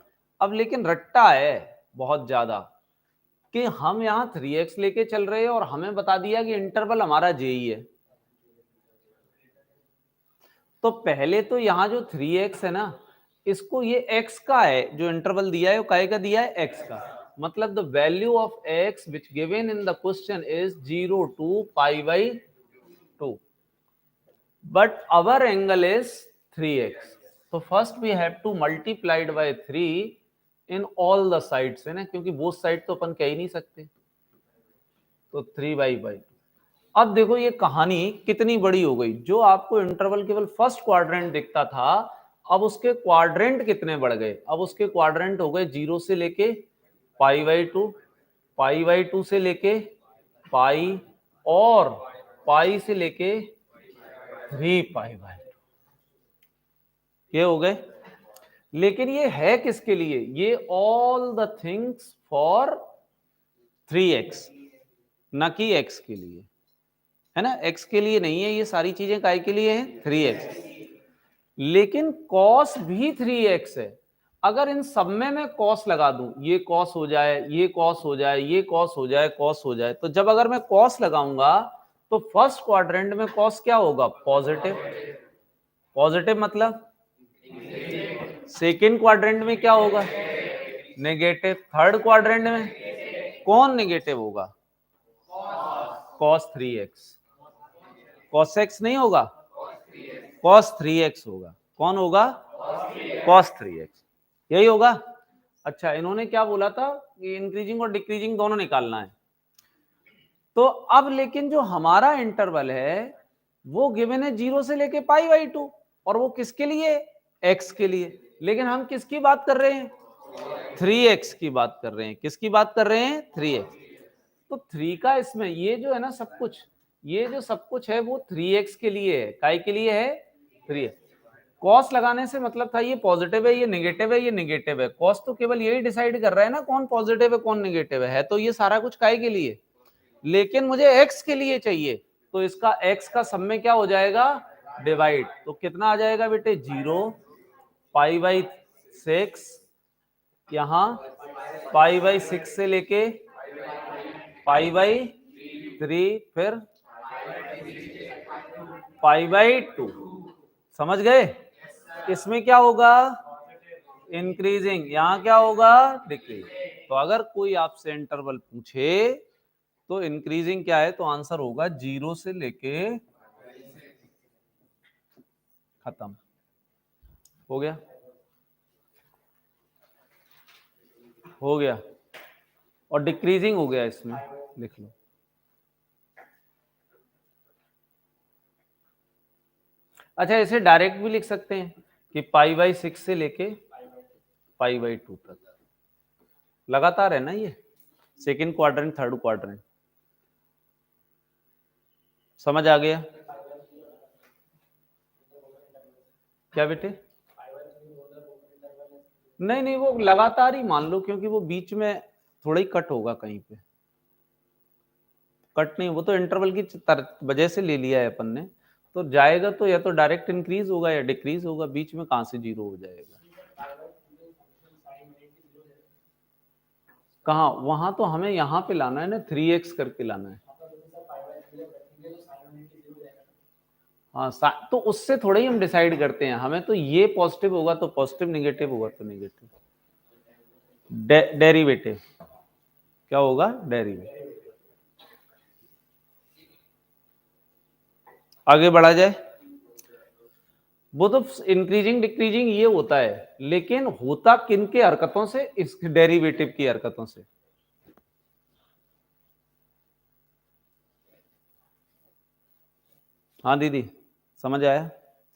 अब लेकिन रट्टा है बहुत ज्यादा कि हम यहां 3x लेके चल रहे हैं और हमें बता दिया कि इंटरवल हमारा j ही है। तो पहले तो यहां जो 3x है ना, इसको ये x का है, जो इंटरवल दिया है वो काय का दिया है, x का। मतलब the value of x which given in the question is 0 to π/2, but our angle is 3x. So first we have to multiply it by 3 in all the sides, है ना, क्योंकि both side तो अपन कह ही नहीं सकते, तो 3/2। अब देखो ये कहानी कितनी बड़ी हो गई, जो आपको इंटरवल केवल फर्स्ट क्वाड्रेंट दिखता था अब उसके क्वाड्रेंट कितने बढ़ गए, अब उसके क्वाड्रेंट हो गए 0 से लेके π/2, π/2 से लेके पाई, और पाई से लेके 3π/2, ये हो गए। लेकिन ये है किसके लिए, ये all the things for 3x, न कि x के लिए, है ना, x के लिए नहीं है, ये सारी चीजें काय के लिए है, 3x। लेकिन cos भी 3x है। अगर इन सब में मैं cos लगा दूं, ये cos हो जाए, ये cos हो जाए, ये cos हो जाए, cos हो जाए, तो जब अगर मैं cos लगाऊंगा तो फर्स्ट क्वाड्रेंट में cos क्या होगा, पॉजिटिव। पॉजिटिव मतलब सेकेंड क्वाड्रेंट में क्या होगा, नेगेटिव। थर्ड क्वाड्रेंट में कौन नेगेटिव होगा, cos 3x। cos x नहीं होगा, cos 3x होगा। कौन होगा, cos 3x, यही होगा। अच्छा, इन्होंने क्या बोला था कि इंक्रीजिंग और डिक्रीजिंग दोनों निकालना है। तो अब लेकिन जो हमारा इंटरवल है वो गिवन है 0 से लेके π/2, और वो किसके लिए, x के लिए। लेकिन हम किसकी बात कर रहे हैं, 3x की बात कर रहे हैं। किसकी बात कर रहे हैं, 3x। तो 3 का इसमें ये जो है ना सब कुछ, ये जो सब कुछ है वो 3x के लिए है। काय के लिए है, 3x। कॉस लगाने से मतलब था ये पॉजिटिव है, ये नेगेटिव है, ये नेगेटिव है। कॉस तो केवल यही डिसाइड कर रहा है ना कौन पॉजिटिव है कौन नेगेटिव है, तो ये सारा कुछ काय के लिए। लेकिन मुझे x के लिए चाहिए, तो इसका x का सब में क्या हो जाएगा, डिवाइड। तो कितना आ जाएगा बेटे, 0, π/6, यहां π/6 से लेके π/3, फिर π/2। समझ गए। इसमें क्या होगा, इंक्रीजिंग, यहां क्या होगा, डिक्रीज। तो अगर कोई आपसे इंटरवल पूछे तो इंक्रीजिंग क्या है, तो आंसर होगा 0 से लेके खत्म। हो गया, हो गया। और डिक्रीजिंग हो गया, इसमें लिख लो। अच्छा, इसे डायरेक्ट भी लिख सकते हैं कि π/6 से लेके π/2 तक लगातार है ना, ये सेकेंड क्वाड्रेंट थर्ड क्वाड्रेंट। समझ आ गया क्या बेटे, नहीं नहीं, वो लगातार ही मान लो, क्योंकि वो बीच में थोड़ा ही कट होगा कहीं पे। कट नहीं, वो तो इंटरवल की वजह से ले लिया है अपन ने, तो जाएगा तो या तो डायरेक्ट इंक्रीज होगा या डिक्रीज होगा, बीच में कहां से 0 हो जाएगा। कहा, वहां तो हमें यहाँ पे लाना है ना, 3x करके लाना है। हाँ, तो उससे थोड़ा ही हम डिसाइड करते हैं, हमें तो ये पॉजिटिव होगा तो पॉजिटिव, नेगेटिव होगा तो नेगेटिव। डेरिवेटिव क्या होगा, डेरिवेटिव। आगे बढ़ा जाए। वो तो इंक्रीजिंग डिक्रीजिंग ये होता है, लेकिन होता किन के हरकतों से, इस डेरिवेटिव की हरकतों से। हाँ दीदी, समझ आया,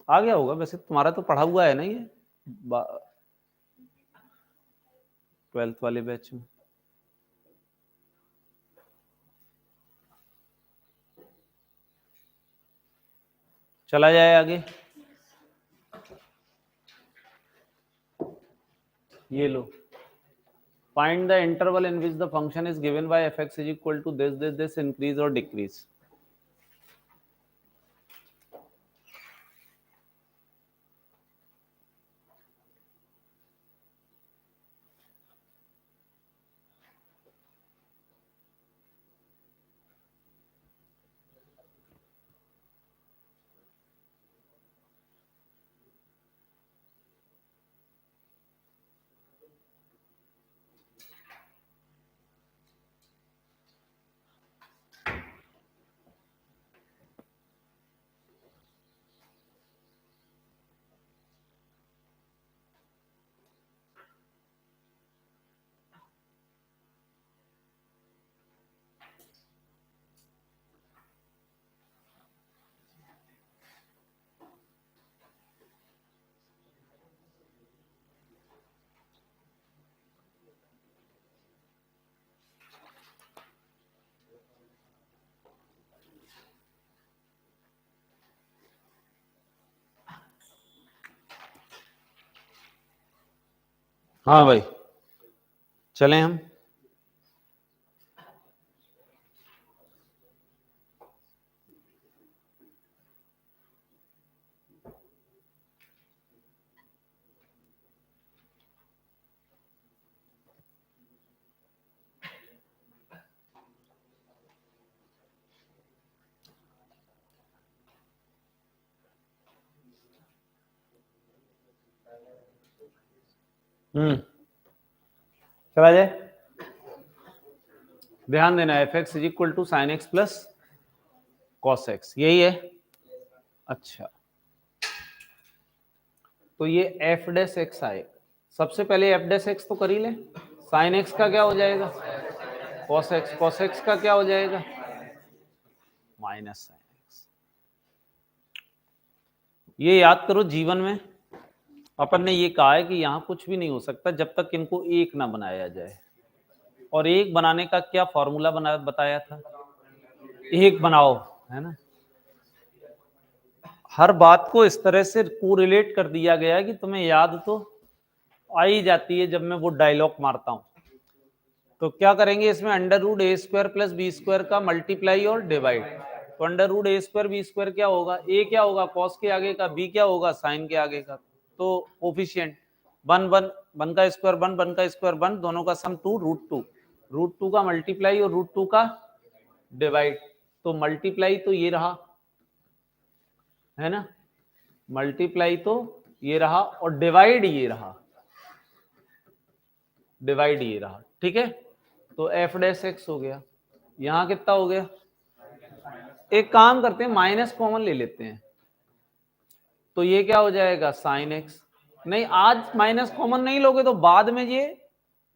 आ गया होगा वैसे, तुम्हारा तो पढ़ा हुआ है ना ये 12th वाले बैच में। चला जाए आगे। ये लो, find the interval in which the function is given by fx is equal to this increase or decrease। हाँ भाई, चलें हम। चला जाए, ध्यान देना, f x is equal to sine x plus cos x, यही है। अच्छा, तो ये एफ डैश एक्स आए, सबसे पहले एफ डैश एक्स तो कर ही ले। साइन एक्स का क्या हो जाएगा, कॉस एक्स, कॉस एक्स का क्या हो जाएगा, माइनस साइन एक्स। ये याद करो, जीवन में अपन ने ये कहा है कि यहां कुछ भी नहीं हो सकता जब तक इनको एक ना बनाया जाए। और एक बनाने का क्या फॉर्मूला बताया था, एक बनाओ, है ना। हर बात को इस तरह से कोरिलेट कर दिया गया है कि तुम्हें याद तो आ ही जाती है जब मैं वो डायलॉग मारता हूं। तो क्या करेंगे इसमें, अंडर रूट ए स्क्वायर प्लस बी स्क्वायर का मल्टीप्लाई और डिवाइड। तो अंडर रूट ए स्क्वायर बी स्क्वायर क्या होगा, ए क्या होगा कॉस के आगे का, बी क्या होगा साइन के आगे का। तो कोफिशिएंट वन वन, वन का स्क्वायर वन, वन का स्क्वायर वन, दोनों का sum two, root two, root two का मल्टीप्लाई और रूट टू का डिवाइड। तो मल्टीप्लाई तो ये रहा, है ना, मल्टीप्लाई तो ये रहा और डिवाइड ये रहा, डिवाइड ये रहा, ठीक है। तो एफ डैश एक्स हो गया, यहां कितना हो गया, एक काम करते हैं माइनस कॉमन ले लेते हैं, तो ये क्या हो जाएगा साइन एक्स। नहीं, आज माइनस कॉमन नहीं लोगे तो बाद में ये,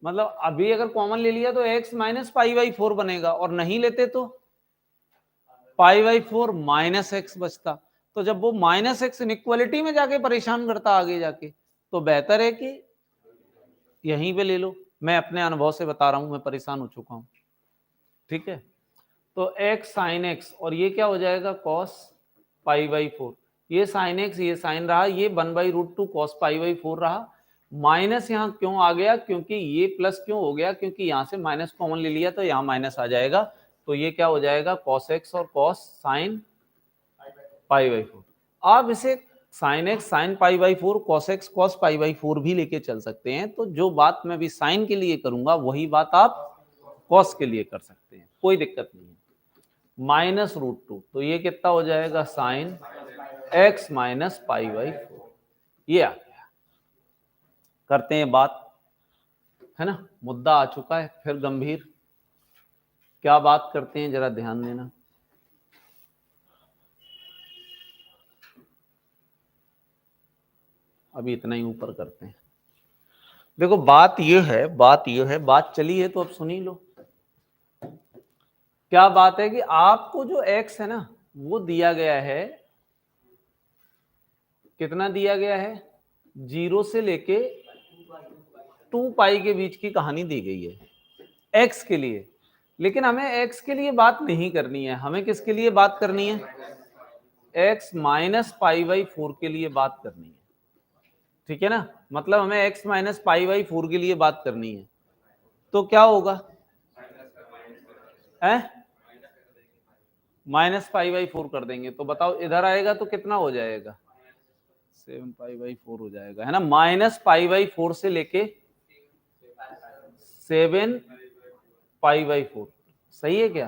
मतलब अभी अगर कॉमन ले लिया तो x minus pi by four बनेगा, और नहीं लेते तो पाई बाई फोर माइनस एक्स बचता। तो जब वो माइनस एक्स इनइक्वालिटी में जाके परेशान करता आगे जाके, तो बेहतर है कि यहीं पे ले लो। मैं अपने अनुभव से बता रहा हूं, मैं परेशान हो चुका हूं, ठीक है। तो एक्स साइन एक्स, और ये क्या हो जाएगा कॉस पाई बाई फोर, ये साइन एक्स ये साइन रहा, ये one by root two cos pi by four रहा। माइनस यहाँ क्यों आ गया, क्योंकि ये प्लस क्यों हो गया, क्योंकि यहाँ से माइनस कॉमन ले लिया तो यहाँ माइनस आ जाएगा। तो ये क्या हो जाएगा कॉस एक्स और cos sine pi by four. आप इसे sine x sine pi by four, cos x cos pi by four भी लेके चल सकते हैं। तो जो बात मैं भी साइन के लिए करूंगा वही बात आप कॉस के लिए कर सकते हैं, कोई दिक्कत नहीं है। माइनस रूट टू, तो ये कितना हो जाएगा sine x minus pi by four, ये आ गया। करते हैं बात, है ना, मुद्दा आ चुका है फिर गंभीर। क्या बात करते हैं जरा ध्यान देना। अभी इतना ही ऊपर करते हैं। देखो बात ये है, बात चली है तो अब सुनी लो। क्या बात है कि आपको जो x है ना वो दिया गया है, कितना दिया गया है, 0 से लेके 2 पाई के बीच की कहानी दी गई है x के लिए। लेकिन हमें x के लिए बात नहीं करनी है, हमें किसके लिए बात करनी है, x minus pi by four के लिए बात करनी है, ठीक है ना। मतलब हमें x minus pi by four के लिए बात करनी है। तो क्या होगा, माइनस पाई बाई फोर कर देंगे, तो बताओ इधर आएगा तो कितना हो जाएगा, 7 पाई बाई फोर हो जाएगा, है ना। माइनस पाई बाई फोर से लेके 7 पाई बाई फोर, सही है क्या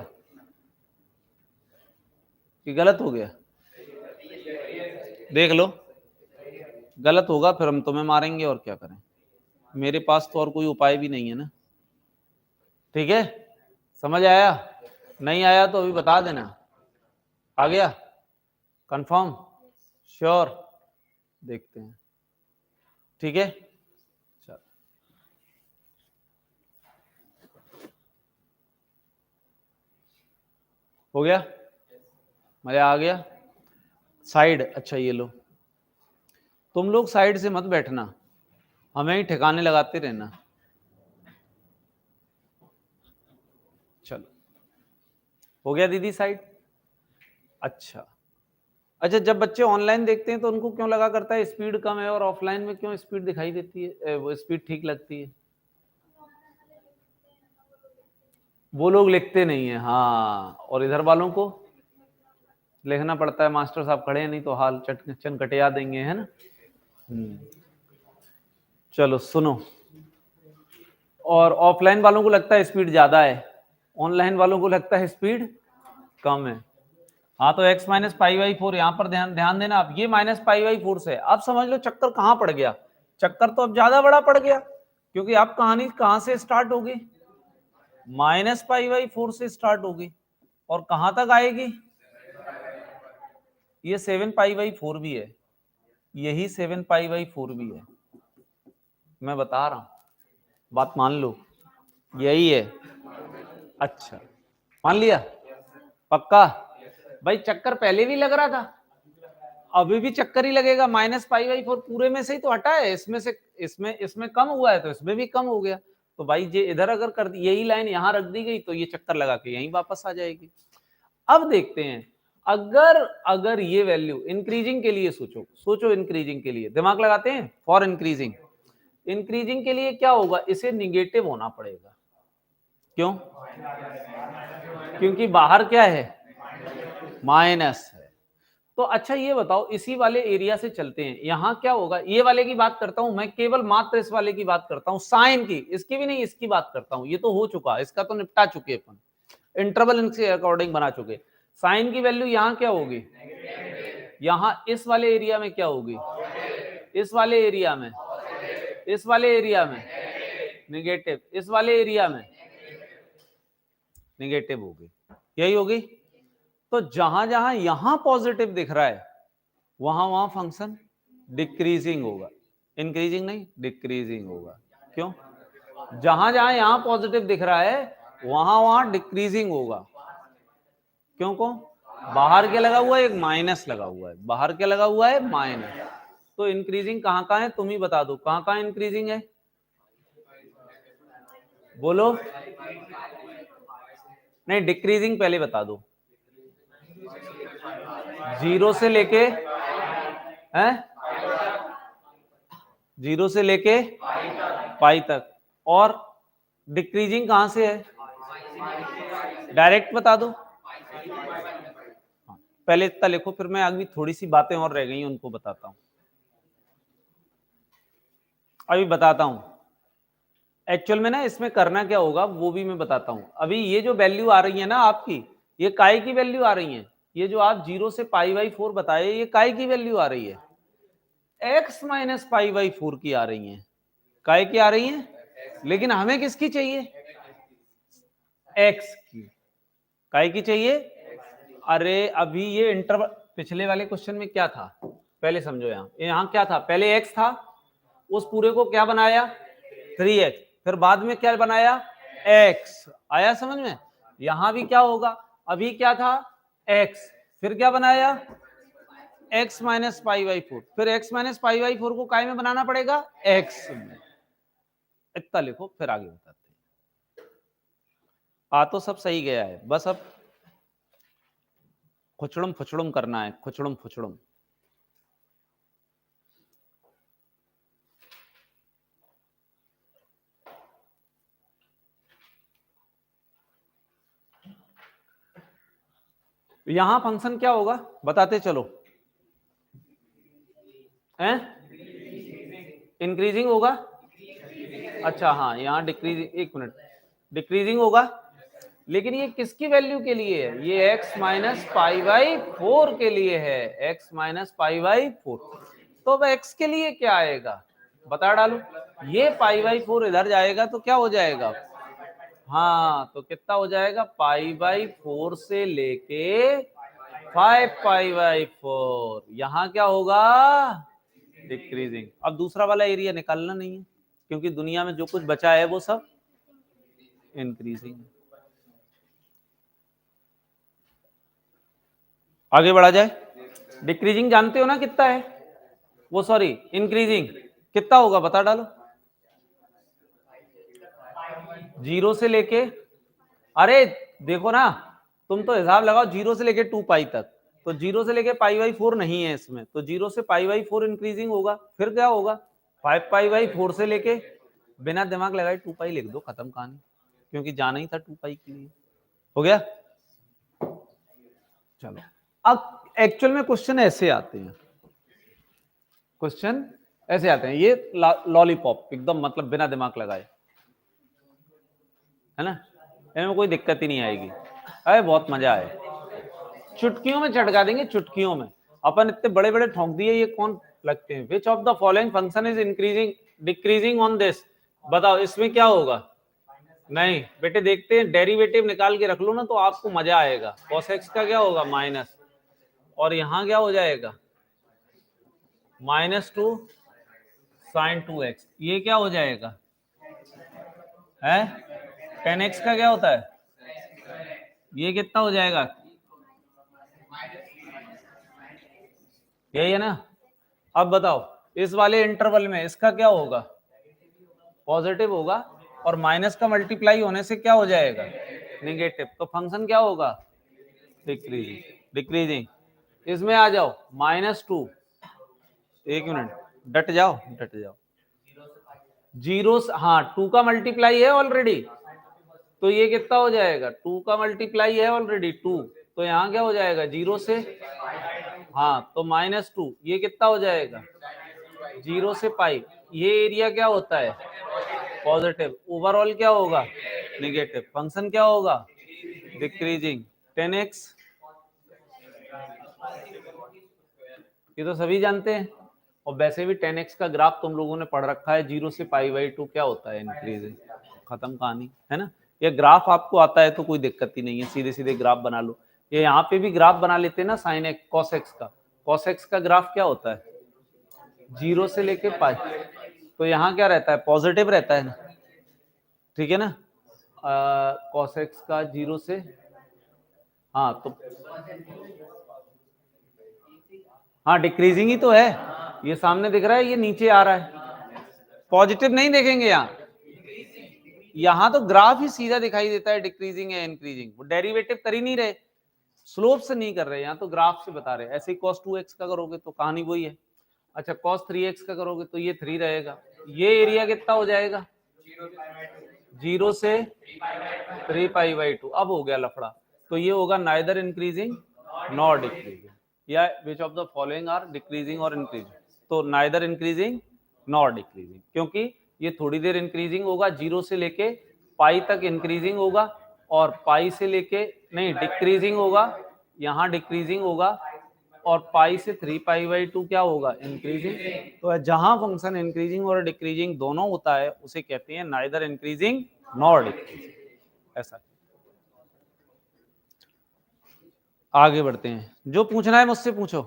कि गलत हो गया, देख लो। गलत होगा फिर हम तुम्हें मारेंगे और क्या करें, मेरे पास तो और कोई उपाय भी नहीं है ना, ठीक है। समझ आया, नहीं आया तो अभी बता देना। आ गया, कंफर्म, श्योर, देखते हैं, ठीक है। चल, हो गया, मजा आ गया। साइड, अच्छा ये लो, तुम लोग साइड से मत बैठना, हमें ही ठिकाने लगाते रहना। चलो, हो गया दीदी साइड। अच्छा, अच्छा, जब बच्चे ऑनलाइन देखते हैं तो उनको क्यों लगा करता है स्पीड कम है और ऑफलाइन में क्यों स्पीड दिखाई देती है, वो स्पीड ठीक लगती है? वो लोग लिखते नहीं है, हाँ, और इधर वालों को लिखना पड़ता है। मास्टर साहब खड़े हैं, नहीं तो हाल चन कटिया देंगे, है ना। चलो सुनो, और ऑफलाइन वालों को लगता है स्पीड ज्यादा है, ऑनलाइन वालों को लगता है स्पीड कम है। हाँ, तो x माइनस पाई बाई 4 यहाँ पर ध्यान ध्यान देना आप, ये माइनस पाई बाई 4 से। अब समझ लो चक्कर कहाँ पड़ गया, चक्कर तो अब ज्यादा बड़ा पड़ गया, क्योंकि अब कहानी कहां से स्टार्ट होगी, माइनस पाई बाई 4 से स्टार्ट होगी और कहां तक आएगी, ये 7 पाई बाई 4 भी है, यही 7 पाई बाई 4 भी है, मैं बता रहा हूं, बात मान लो, यही है। अच्छा, मान लिया, पक्का? भाई चक्कर पहले भी लग रहा था, अभी भी चक्कर ही लगेगा, माइनस पाई बाई 4 पूरे में से ही तो हटा है, इसमें से इसमें कम हुआ है तो इसमें भी कम हो गया, तो भाई ये इधर अगर कर दी, यही लाइन यहां रख दी गई तो ये चक्कर लगा के यहीं वापस आ जाएगी। अब देखते हैं, अगर अगर ये वैल्यू इंक्रीजिंग के लिए सोचो इंक्रीजिंग के लिए दिमाग लगाते हैं, फॉर इंक्रीजिंग, इंक्रीजिंग के लिए क्या होगा, इसे निगेटिव होना पड़ेगा। क्यों? क्योंकि बाहर क्या है, माइनस है। तो अच्छा ये बताओ, इसी वाले एरिया से चलते हैं, यहां क्या होगा, ये वाले की बात करता हूं मैं, केवल मात्र इस वाले की बात करता हूं, साइन की, इसकी भी नहीं, इसकी बात करता हूं, ये तो हो चुका, इसका तो निपटा चुके अपन, इंटरवल इनके अकॉर्डिंग बना चुके। साइन की वैल्यू यहां क्या होगी, यहां इस वाले एरिया में क्या होगी, इस वाले एरिया में, इस वाले एरिया में निगेटिव, इस वाले एरिया में निगेटिव होगी, यही होगी। तो जहां जहां यहां पॉजिटिव दिख रहा है वहां वहां फंक्शन डिक्रीजिंग होगा, इंक्रीजिंग नहीं, डिक्रीजिंग होगा। क्यों? जहां जहां यहां पॉजिटिव दिख रहा है वहां वहां डिक्रीजिंग होगा। क्यों को? बाहर क्या लगा हुआ है, एक माइनस लगा हुआ है, बाहर क्या लगा हुआ है, माइनस। तो इंक्रीजिंग कहां कहां है, तुम ही बता दो, कहां कहां इंक्रीजिंग है, बोलो। नहीं, डिक्रीजिंग पहले बता दो, 0 से लेके हैं, 0 से लेके पाई तक, और डिक्रीजिंग कहां से है, डायरेक्ट बता दो। पहले इतना लिखो, फिर मैं अभी थोड़ी सी बातें और रह गई उनको बताता हूं, अभी बताता हूं एक्चुअल में ना इसमें करना क्या होगा वो भी मैं बताता हूं। अभी ये जो वैल्यू आ रही है ना आपकी, ये काय की वैल्यू आ रही है, ये जो आप 0 से पाई बाई 4 बताए, ये काय की वैल्यू आ रही है, x माइनस पाई बाई 4 की आ रही है, काय की आ रही है, लेकिन हमें किसकी चाहिए, x की, काय की चाहिए। अरे अभी ये इंटरवल, पिछले वाले क्वेश्चन में क्या था, पहले समझो, यहां क्या था, पहले x था, उस पूरे को क्या बनाया 3x, फिर बाद में क्या बनाया x, आया समझ में। यहां भी क्या होगा, अभी क्या था x, फिर क्या बनाया x माइनस पाई बाई 4, फिर x माइनस पाई बाई 4 को काय में बनाना पड़ेगा, x में। इतना लिखो, फिर आगे बताते हैं। आ तो सब सही गया है, बस अब खुचड़ुम फुचड़ुम करना है, खुचड़ुम फुचड़ुम। यहां फंक्शन क्या होगा बताते चलो, हैं इंक्रीजिंग होगा, अच्छा हाँ, यहाँ डिक्रीजिंग, एक मिनट, डिक्रीजिंग होगा, लेकिन ये किसकी वैल्यू के लिए है, ये x माइनस पाई बाई 4 के लिए है, x माइनस पाई बाई 4। तो अब x के लिए क्या आएगा बता डालो, ये पाई बाई 4 इधर जाएगा तो क्या हो जाएगा, हाँ, तो कितना हो जाएगा, पाई बाई 4 से लेके 5 पाई बाई 4, यहां क्या होगा, डिक्रीजिंग। अब दूसरा वाला एरिया निकालना नहीं है, क्योंकि दुनिया में जो कुछ बचा है वो सब इंक्रीजिंग। आगे बढ़ा जाए, डिक्रीजिंग जानते हो ना कितना है, वो सॉरी इंक्रीजिंग कितना होगा बता डालो, 0 से लेके, अरे देखो ना, तुम तो हिसाब लगाओ 0 से लेके 2 पाई तक, तो 0 से लेके π/4 नहीं है इसमें, तो 0 से π/4 इंक्रीजिंग होगा, फिर क्या होगा 5π/4 से लेके, बिना दिमाग लगाए 2π लिख दो, खत्म कहानी, क्योंकि जाना ही था 2π के लिए। हो गया। चलो अब एक्चुअल में क्वेश्चन ऐसे आते हैं, क्वेश्चन ऐसे आते हैं, ये लॉलीपॉप एकदम, मतलब बिना दिमाग लगाए, है ना, इनमें कोई दिक्कत ही नहीं आएगी। अरे बहुत मजा आए, चुटकियों में चटका देंगे, चुटकियों में। अपन इतने बड़े बड़े ठोंक दिए, ये कौन लगते हैं। विच of the following function is increasing decreasing on this, बताओ इसमें क्या होगा। नहीं बेटे, देखते हैं, डेरिवेटिव निकाल के रख लो ना, तो आपको मजा आएगा। cos x का क्या होगा माइनस, और यहां क्या हो जाएगा -2 sin 2x, ये क्या हो जाएगा है 10x का क्या होता है, ये कितना हो जाएगा, यही है ना। अब बताओ इस वाले इंटरवल में इसका क्या होगा, पॉजिटिव होगा, और माइनस का मल्टीप्लाई होने से क्या हो जाएगा नेगेटिव, तो फंक्शन क्या होगा डिक्रीजिंग। डिक्रीजिंग इसमें आ जाओ -2, एक मिनट डट जाओ, डट जाओ, 0, हाँ 2 का मल्टीप्लाई है ऑलरेडी, तो ये कितना हो जाएगा 2 का मल्टीप्लाई है ऑलरेडी 2, तो यहाँ क्या हो जाएगा 0 से, हाँ तो -2, ये कितना हो जाएगा 0 से पाई, ये एरिया क्या होता है पॉजिटिव, ओवरऑल क्या होगा नेगेटिव, फंक्शन क्या होगा डिक्रीजिंग 10x, ये तो सभी जानते हैं। और वैसे भी 10x का ग्राफ तुम लोगों ने पढ़ रखा है, 0 से π/2 क्या होता है इंक्रीजिंग, खत्म कहानी, है ना। ये ग्राफ आपको आता है तो कोई दिक्कत ही नहीं है, सीधे सीधे ग्राफ बना लो। ये यहाँ पे भी ग्राफ बना लेते हैं ना साइन एक्स कॉस एक्स का, कॉस एक्स का ग्राफ क्या होता है 0 से लेके पाई, तो यहाँ क्या रहता है पॉजिटिव रहता है ना, ठीक है ना। कॉस एक्स का 0 से, हाँ तो हाँ डिक्रीजिंग ही तो है, ये सामने दिख रहा है, ये नीचे आ रहा है, पॉजिटिव नहीं देखेंगे यहाँ तो ग्राफ ही सीधा दिखाई देता है डिक्रीजिंग है इंक्रीजिंग, वो डेरिवेटिव कर ही नहीं रहे, स्लोप से नहीं कर रहे, यहाँ तो ग्राफ से बता रहे। ऐसे ही cos 2x का करोगे तो कहानी वही है। अच्छा cos 3x का करोगे तो ये 3 रहेगा, ये एरिया कितना हो जाएगा 0 से 3π/2, अब हो गया लफड़ा, तो ये होगा नाइदर इंक्रीजिंग नॉर डिक्रीजिंग, या which of the following are decreasing और इंक्रीजिंग, तो नाइदर इंक्रीजिंग नॉर डिक्रीजिंग, क्योंकि ये थोड़ी देर इंक्रीजिंग होगा, 0 से लेके पाई तक इंक्रीजिंग होगा, और पाई से लेके नहीं डिक्रीजिंग होगा, यहाँ डिक्रीजिंग होगा, और पाई से 3π/2 क्या होगा इंक्रीजिंग। तो जहां फंक्शन इंक्रीजिंग और डिक्रीजिंग दोनों होता है उसे कहते हैं नाइदर इंक्रीजिंग नॉर डिक्रीजिंग, ऐसा। आगे बढ़ते हैं, जो पूछना है मुझसे पूछो,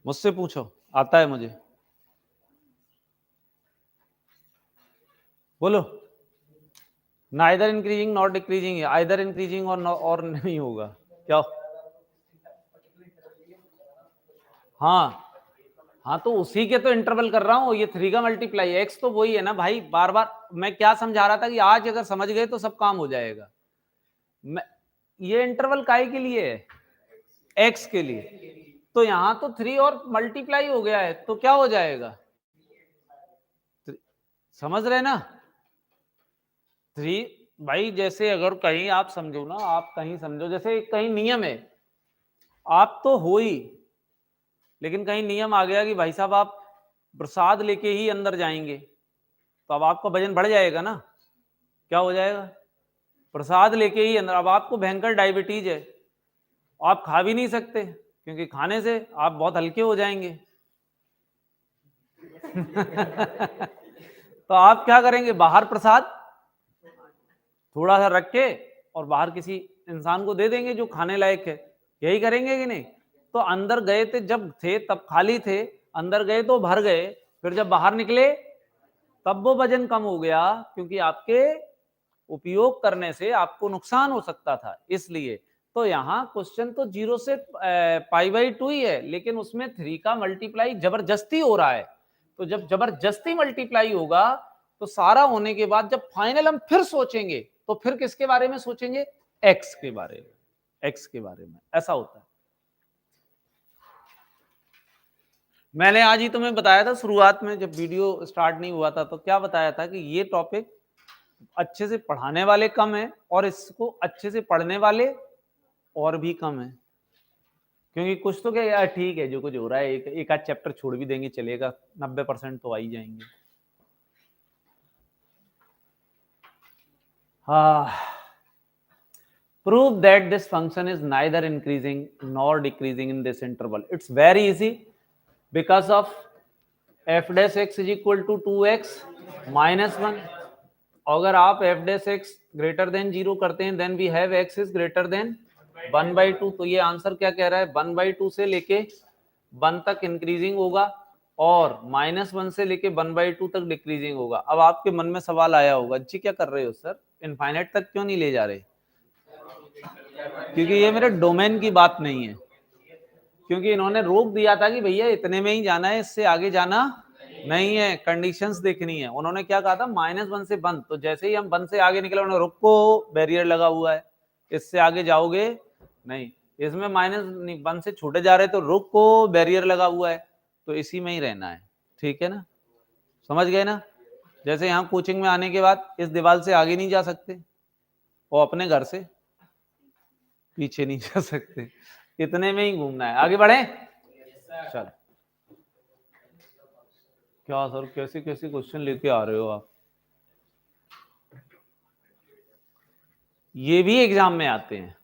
मुझसे पूछो, आता है मुझे, बोलो। नाइदर इंक्रीजिंग नॉट डिक्रीजिंग है, आइदर इंक्रीजिंग और नहीं होगा क्या। हाँ हाँ तो उसी के तो इंटरवल कर रहा हूँ, ये 3 का मल्टीप्लाई, एक्स तो वही है ना भाई, बार बार मैं क्या समझा रहा था कि आज अगर समझ गए तो सब काम हो जाएगा। ये इंटरवल काहे के लिए है एक्स के लिए, तो यहां तो 3 और मल्टीप्लाई हो गया है, तो क्या हो जाएगा समझ रहे ना 3 भाई। जैसे अगर कहीं आप समझो ना, आप कहीं समझो जैसे कहीं नियम है, आप तो हो ही, लेकिन कहीं नियम आ गया कि भाई साहब आप प्रसाद लेके ही अंदर जाएंगे, तो अब आपका वजन बढ़ जाएगा ना, क्या हो जाएगा प्रसाद लेके ही अंदर, अब आपको भयंकर डायबिटीज है, आप खा भी नहीं सकते क्योंकि खाने से आप बहुत हल्के हो जाएंगे। तो आप क्या करेंगे, बाहर प्रसाद थोड़ा सा रख के और बाहर किसी इंसान को दे देंगे जो खाने लायक है, यही करेंगे कि नहीं। तो अंदर गए थे जब थे तब खाली थे, अंदर गए तो भर गए, फिर जब बाहर निकले तब वो वजन कम हो गया, क्योंकि आपके उपयोग करने से आपको नुकसान हो सकता था, इसलिए। तो यहाँ क्वेश्चन तो 0 से π/2 ही है, लेकिन उसमें 3 का मल्टीप्लाई जबरदस्ती हो रहा है, तो जब जबरदस्ती मल्टीप्लाई होगा तो सारा होने के बाद जब फाइनल हम फिर सोचेंगे तो फिर किसके बारे में सोचेंगे एक्स के बारे में, एक्स के बारे में ऐसा होता है। मैंने आज ही तुम्हें बताया था शुरुआत में, जब वीडियो स्टार्ट नहीं हुआ था, तो क्या बताया था कि ये टॉपिक अच्छे से पढ़ाने वाले कम है और इसको अच्छे से पढ़ने वाले और भी कम है। क्योंकि कुछ तो क्या यार ठीक है, जो कुछ हो रहा है एक आध चैप्टर छोड़ भी देंगे चलेगा, 90% तो आ ही जाएंगे। हाँ, prove that this function is neither increasing nor decreasing in this interval. It's very easy because of f dash x is equal to 2x minus 1. अगर आप f dash x greater than 0 करते हैं then we have x is greater than 1/2. तो ये answer क्या कह रहा है, 1/2 से लेके 1 तक इंक्रीजिंग होगा और -1 से लेके 1/2 तक डिक्रीजिंग होगा। अब आपके मन में सवाल आया होगा, जी क्या कर रहे हो सर, इनफाइनाइट तक क्यों नहीं ले जा रहे? क्योंकि ये मेरे डोमेन की बात नहीं है, क्योंकि इन्होंने रोक दिया था कि भैया इतने में ही जाना है, इससे आगे जाना नहीं है, कंडीशंस देखनी है। उन्होंने क्या कहा था, -1 से 1। तो जैसे ही हम 1 से आगे निकले उन्होंने रुको, बैरियर लगा हुआ है, इससे आगे जाओगे नहीं। इसमें -1 से छोटे जा रहे तो रुको, बैरियर लगा हुआ है, तो इसी में ही रहना है। ठीक है ना, समझ गए ना? जैसे यहाँ कोचिंग में आने के बाद इस दीवार से आगे नहीं जा सकते और अपने घर से पीछे नहीं जा सकते, इतने में ही घूमना है। आगे बढ़े, चल। क्या सर, कैसे कैसे क्वेश्चन लेके आ रहे हो आप? ये भी एग्जाम में आते हैं।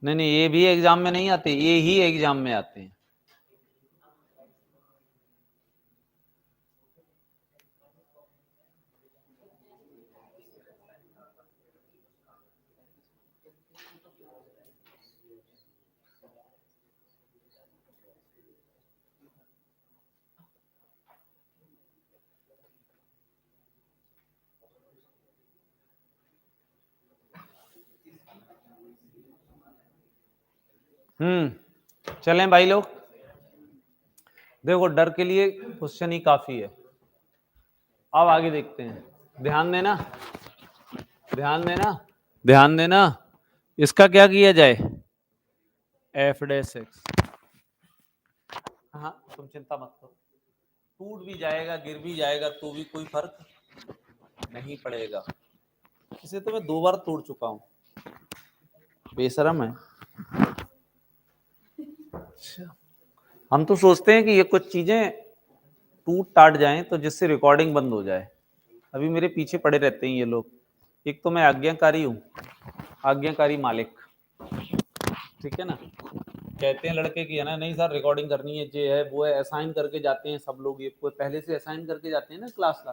नहीं नहीं, ये भी एग्जाम में नहीं आते, ये ही एग्जाम में आते हैं। चलें भाई लोग, देखो डर के लिए क्वेश्चन ही काफी है। अब आगे देखते हैं, ध्यान देना ध्यान देना ध्यान देना। इसका क्या किया जाए, f डैश x। हाँ तुम चिंता मत करो, टूट भी जाएगा गिर भी जाएगा तो भी कोई फर्क नहीं पड़ेगा। इसे तो मैं 2 बार तोड़ चुका हूं, बेशरम है। हम तो सोचते हैं कि ये कुछ चीजें टूट टाट जाएं तो जिससे रिकॉर्डिंग बंद हो जाए। अभी मेरे पीछे पड़े रहते हैं ये लोग। एक तो मैं आज्ञाकारी हूँ, आज्ञाकारी मालिक, ठीक है ना। कहते हैं लड़के की है ना, नहीं सर रिकॉर्डिंग करनी है, ये है वो है, असाइन करके जाते हैं सब लोग, ये कोई पहले से असाइन करके जाते हैं ना क्लास,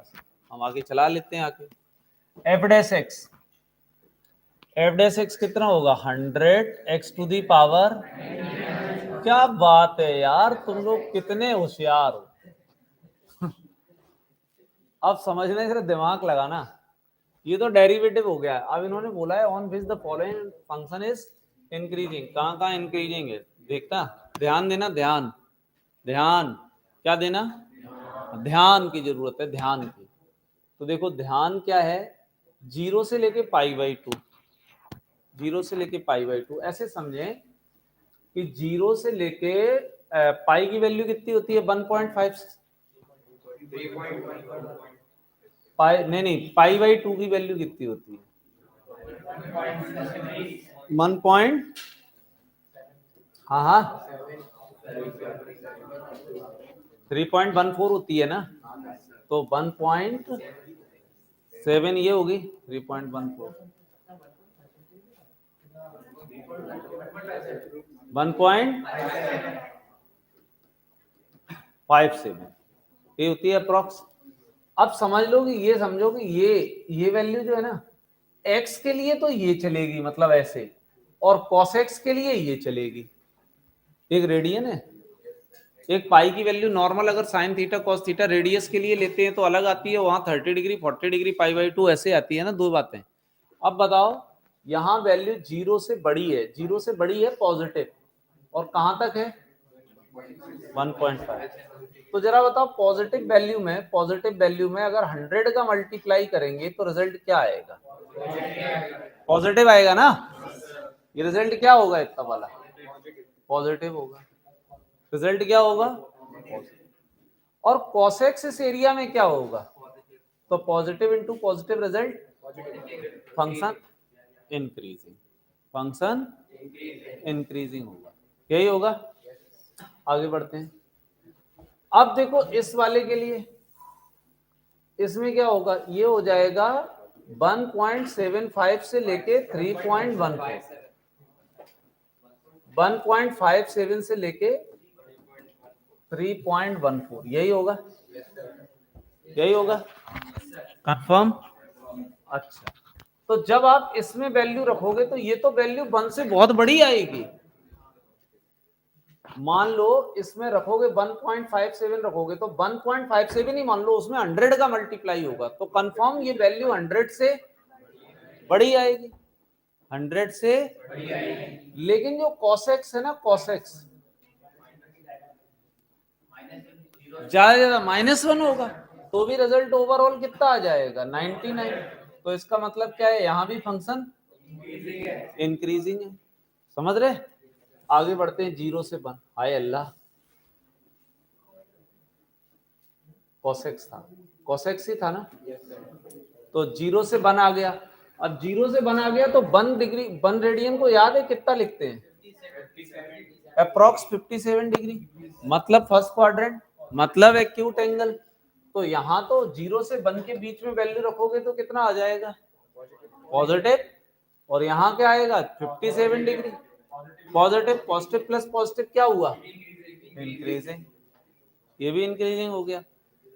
हम आगे चला लेते हैं आके। f डैश x कितना होगा, 100x टू दी पावर। क्या बात है यार, तुम लोग कितने होशियार हो। अब समझने से दिमाग लगाना, ये तो डेरिवेटिव हो गया। अब इन्होंने बोला है on which the following function is increasing. कहां कहां इंक्रीजिंग है देखता, ध्यान देना, ध्यान ध्यान, क्या देना, ध्यान की जरूरत है, ध्यान की। तो देखो ध्यान क्या है, 0 से लेके π/2, 0 से लेके π/2 ऐसे समझें कि 0 से लेके पाई की वैल्यू कितनी होती है, 1.5। पाई नहीं π/2 की वैल्यू कितनी होती है, 1. हाँ 3.14 होती है ना, तो 1.7 ये होगी, 3.14 1.57 ये होती है अप्रॉक्स। अब समझ लो कि ये समझो कि ये वैल्यू जो है ना, x के लिए तो ये चलेगी, मतलब ऐसे, और cos x के लिए ये चलेगी। एक रेडियन है, एक पाई की वैल्यू नॉर्मल अगर sine theta cos theta radius के लिए लेते हैं तो अलग आती है, वहां 30 डिग्री 40 डिग्री π/2 ऐसे आती है ना, 2 बातें। अब बताओ, यहाँ वैल्यू 0 से बड़ी है, 0 से बड़ी है पॉजिटिव, और कहां तक है, 1.5। तो जरा बताओ पॉजिटिव वैल्यू में अगर 100 का मल्टीप्लाई करेंगे तो रिजल्ट क्या आएगा? पॉजिटिव आएगा ना। ये रिजल्ट क्या होगा? इतना वाला पॉजिटिव होगा। रिजल्ट क्या होगा? और कॉसेक्स इस एरिया में क्या होगा? तो positive into positive result function increasing होगा। यही होगा। आगे बढ़ते हैं। अब देखो इस वाले के लिए इसमें क्या होगा? ये हो जाएगा 1.75 से लेके 3.14, 1.57 से लेके 3.14, यही होगा। कंफर्म? अच्छा, तो जब आप इसमें वैल्यू रखोगे तो ये तो वैल्यू 1 से बहुत बड़ी आएगी। मान लो इसमें रखोगे 1.57 रखोगे तो 1.57 ही मान लो, उसमें 100 का मल्टीप्लाई होगा तो कंफर्म ये वैल्यू 100 से बड़ी आएगी। 100 से लेकिन जो कॉसेक्स है ना, कॉसेक्स ज्यादा -1 होगा तो भी रिजल्ट ओवरऑल कितना आ जाएगा? 99। तो इसका मतलब क्या है? यहां भी फंक्शन इंक्रीजिंग है। समझ रहे? आगे बढ़ते हैं। 0 से 1, हाय अल्लाह, कॉसेक्स ही था ना। तो 0 से 1 आ गया। अब 0 से 1 आ गया तो 1 डिग्री 1 रेडियन को याद है कितना लिखते हैं? अप्रॉक्स 57 डिग्री, मतलब फर्स्ट क्वाड्रेंट, मतलब एक्यूट एंगल। तो यहाँ तो 0 से 1 के बीच में वैल्यू रखोगे तो कितना आ जाएगा? पॉजिटिव। और यहाँ क्या आएगा? 57 डिग्री। पॉजिटिव प्लस पॉजिटिव क्या हुआ? इंक्रीजिंग। ये भी इंक्रीजिंग हो गया।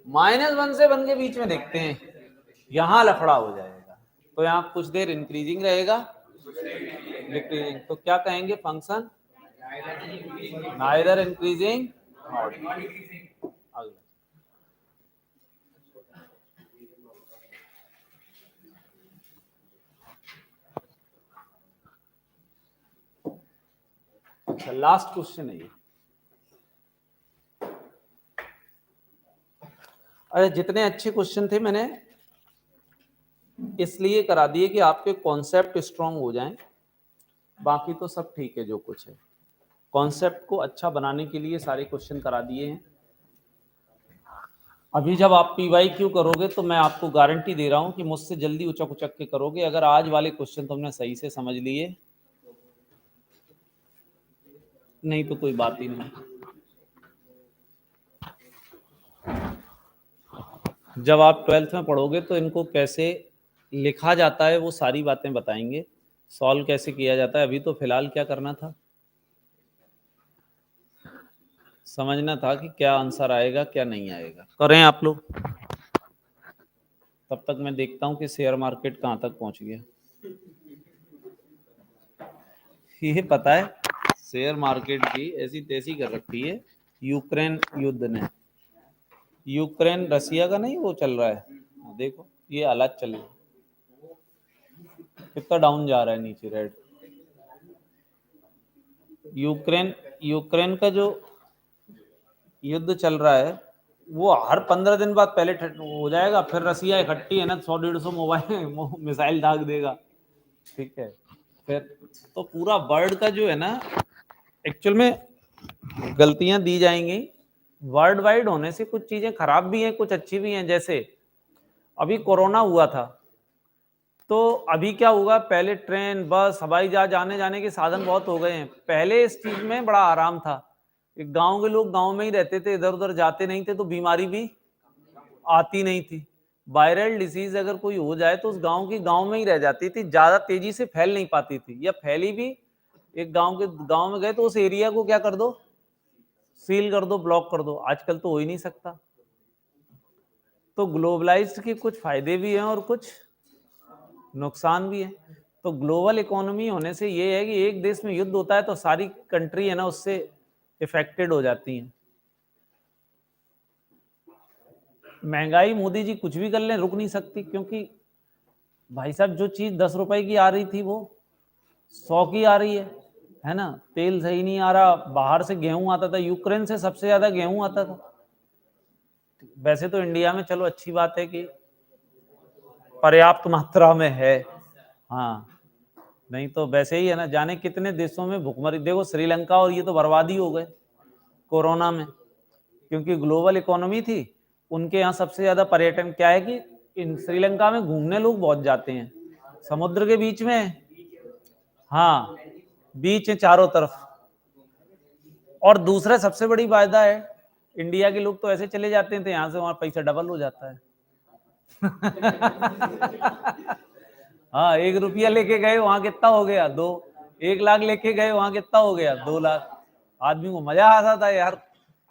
-1 से 1 के बीच में देखते हैं, यहां लफड़ा हो जाएगा। तो यहाँ कुछ देर इंक्रीजिंग रहेगा, डिक्रीजिंग। तो क्या कहेंगे? Function neither increasing not. अगला अच्छा, लास्ट क्वेश्चन है ये। अरे जितने अच्छे क्वेश्चन थे मैंने इसलिए करा दिए कि आपके कॉन्सेप्ट स्ट्रांग हो जाएं, बाकी तो सब ठीक है जो कुछ है। कॉन्सेप्ट को अच्छा बनाने के लिए सारे क्वेश्चन करा दिए हैं। अभी जब आप PYQ करोगे तो मैं आपको गारंटी दे रहा हूं कि मुझसे जल्दी उचक उचक के करोगे, अगर आज वाले क्वेश्चन तुमने सही से समझ लिए, नहीं तो कोई बात ही नहीं। जब आप 12th में पढ़ोगे तो इनको कैसे लिखा जाता है वो सारी बातें बताएंगे, सॉल्व कैसे किया जाता है। अभी तो फिलहाल क्या करना था? समझना था कि क्या आंसर आएगा क्या नहीं आएगा। करें आप लोग। तब तक मैं देखता हूं कि शेयर मार्केट कहां तक पहुंच गया। ये पता है शेयर मार्केट की ऐसी तैसी कर रखी है यूक्रेन युद्ध ने। यूक्रेन रसिया का नहीं वो चल रहा है, देखो ये हालात चल रहे हैं, कितना डाउन जा रहा है नीचे रेड। यूक्रेन का जो युद्ध चल रहा है वो हर 15 दिन बाद पहले हो जाएगा, फिर रसिया इकट्ठी है ना 100-150 मोबाइल मिसाइल दाग देगा, ठीक है। फिर तो पूरा वर्ल्ड का जो है ना, एक्चुअल में गलतियां दी जाएंगी। वर्ल्ड वाइड होने से कुछ चीजें खराब भी हैं कुछ अच्छी भी हैं। जैसे अभी कोरोना हुआ था तो अभी क्या होगा, पहले ट्रेन बस हवाई जहाज आने जाने के साधन बहुत हो गए हैं। पहले इस चीज में बड़ा आराम था, गांव के लोग गांव में ही रहते थे, इधर उधर जाते नहीं थे तो बीमारी भी आती नहीं थी। वायरल डिसीज अगर कोई हो जाए तो उस गांव की गांव में ही रह जाती थी, ज्यादा तेजी से फैल नहीं पाती थी, या फैली भी एक गांव में गए तो उस एरिया को क्या कर दो, सील कर दो, ब्लॉक कर दो। आजकल तो हो ही नहीं सकता। तो ग्लोबलाइज्ड के कुछ फायदे भी हैं और कुछ नुकसान भी है। तो ग्लोबल इकोनॉमी होने से ये है कि एक देश में युद्ध होता है तो सारी कंट्री है ना उससे इफेक्टेड हो जाती हैं। महंगाई मोदी जी कुछ भी कर लें रुक नहीं सकती, क्योंकि भाई साहब जो चीज 10 रुपए की आ रही थी वो 100 की आ रही है। है ना, तेल सही नहीं आ रहा, बाहर से गेहूं आता था, यूक्रेन से सबसे ज्यादा गेहूं आता था। वैसे तो इंडिया में चलो अच्छी बात है कि पर्याप्त मात्रा में है, हाँ, नहीं तो वैसे ही है ना, जाने कितने देशों में भुखमरी, देखो श्रीलंका और ये तो बर्बादी हो गए कोरोना में, क्योंकि ग्लोबल इकोनॉमी थी, उनके यहाँ सबसे ज्यादा पर्यटन क्या है कि इन श्रीलंका में घूमने लोग बहुत जाते हैं, समुद्र के बीच में, हाँ, बीच है चारों तरफ। और दूसरा सबसे बड़ी फायदा है, इंडिया के लोग तो ऐसे चले जाते हैं तो यहाँ से वहां पैसा डबल हो जाता है। हाँ, 1 रुपया लेके गए वहां कितना हो गया 2, 1 लाख लेके गए वहां कितना हो गया 2 लाख। आदमी को मजा आता था यार,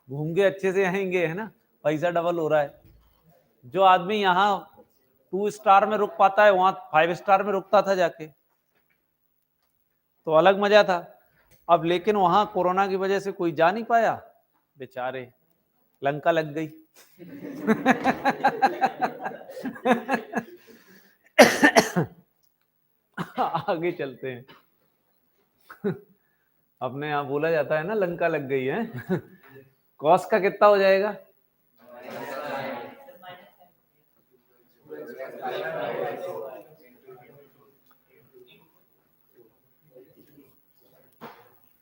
घूम के अच्छे से आएंगे, है ना, पैसा डबल हो रहा है। जो आदमी यहाँ 2 स्टार में रुक पाता है वहां 5 स्टार में रुकता था जाके, तो अलग मजा था। अब लेकिन वहां कोरोना की वजह से कोई जा नहीं पाया, बेचारे लंका लग गई। आगे चलते हैं। अपने यहाँ बोला जाता है ना, लंका लग गई है। कॉस का कितना हो जाएगा?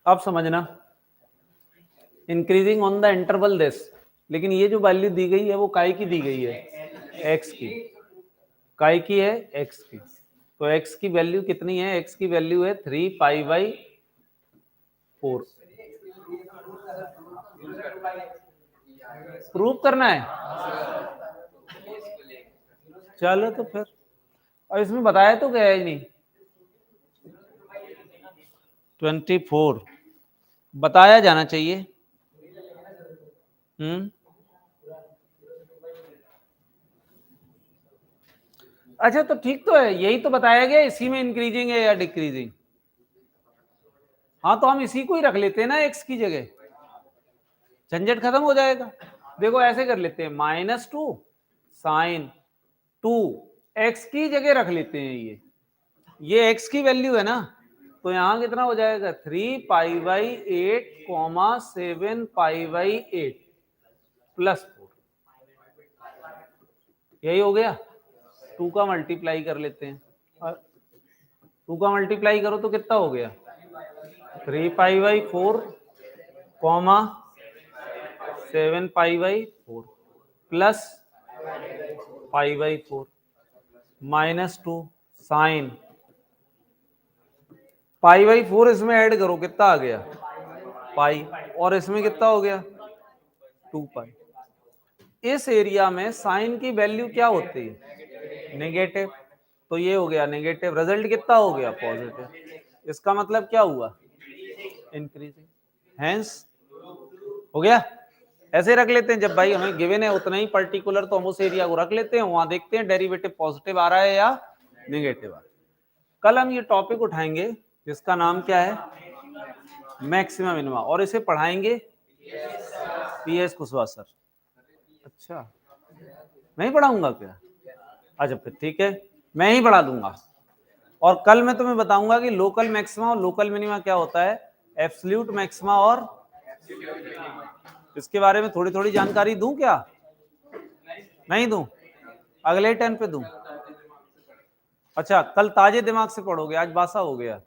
अब समझना, increasing on the interval this, लेकिन ये जो वैल्यू दी गई है वो काय की दी गई है? एक्स की। काय की है? एक्स की। तो एक्स की वैल्यू कितनी है? एक्स की वैल्यू है 3π/4। प्रूव करना है, चलो तो फिर, और इसमें बताया तो गया ही नहीं। 24 बताया जाना चाहिए। अच्छा तो ठीक तो है, यही तो बताया गया, इसी में इंक्रीजिंग है या डिक्रीजिंग? हाँ तो हम इसी को ही रख लेते हैं ना एक्स की जगह, झंझट खत्म हो जाएगा। देखो ऐसे कर लेते हैं, -2 sin 2 एक्स की जगह रख लेते हैं, ये एक्स की वैल्यू है ना, तो यहां कितना हो जाएगा 3π/8, 7π/8 +4, यही हो गया। 2 का मल्टीप्लाई कर लेते हैं, 2 का मल्टीप्लाई करो तो कितना हो गया 3π/4, 7π/4 प्लस π/4 -2 साइन π/4, इसमें ऐड करो कितना आ गया पाई, और इसमें कितना हो गया 2π। इस एरिया में साइन की वैल्यू क्या होती है? नेगेटिव, तो ये हो गया नेगेटिव, रिजल्ट कितना हो गया पॉजिटिव। इसका मतलब क्या हुआ? इंक्रीजिंग, हेंस हो गया। ऐसे रख लेते हैं, जब भाई हमें गिवन है उतना ही पर्टिकुलर, तो हम उस एरिया को रख लेते हैं, वहां देखते हैं डेरिवेटिव पॉजिटिव आ रहा है या नेगेटिव आ रहा है। कल हम ये टॉपिक उठाएंगे जिसका नाम क्या है? मैक्सिमम मिनिमा, और इसे पढ़ाएंगे PS कुशवाहा सर। अच्छा, नहीं पढ़ाऊंगा क्या? अच्छा फिर ठीक है, मैं ही पढ़ा दूंगा। और कल मैं तुम्हें बताऊंगा कि लोकल मैक्सिमा और लोकल मिनिमा क्या होता है, एब्सोल्यूट मैक्सिमा, और इसके बारे में थोड़ी थोड़ी जानकारी दूं क्या? नहीं दूं? अगले टर्न पे दूं? अच्छा, कल ताजे दिमाग से पढ़ोगे, आज बासा हो गया।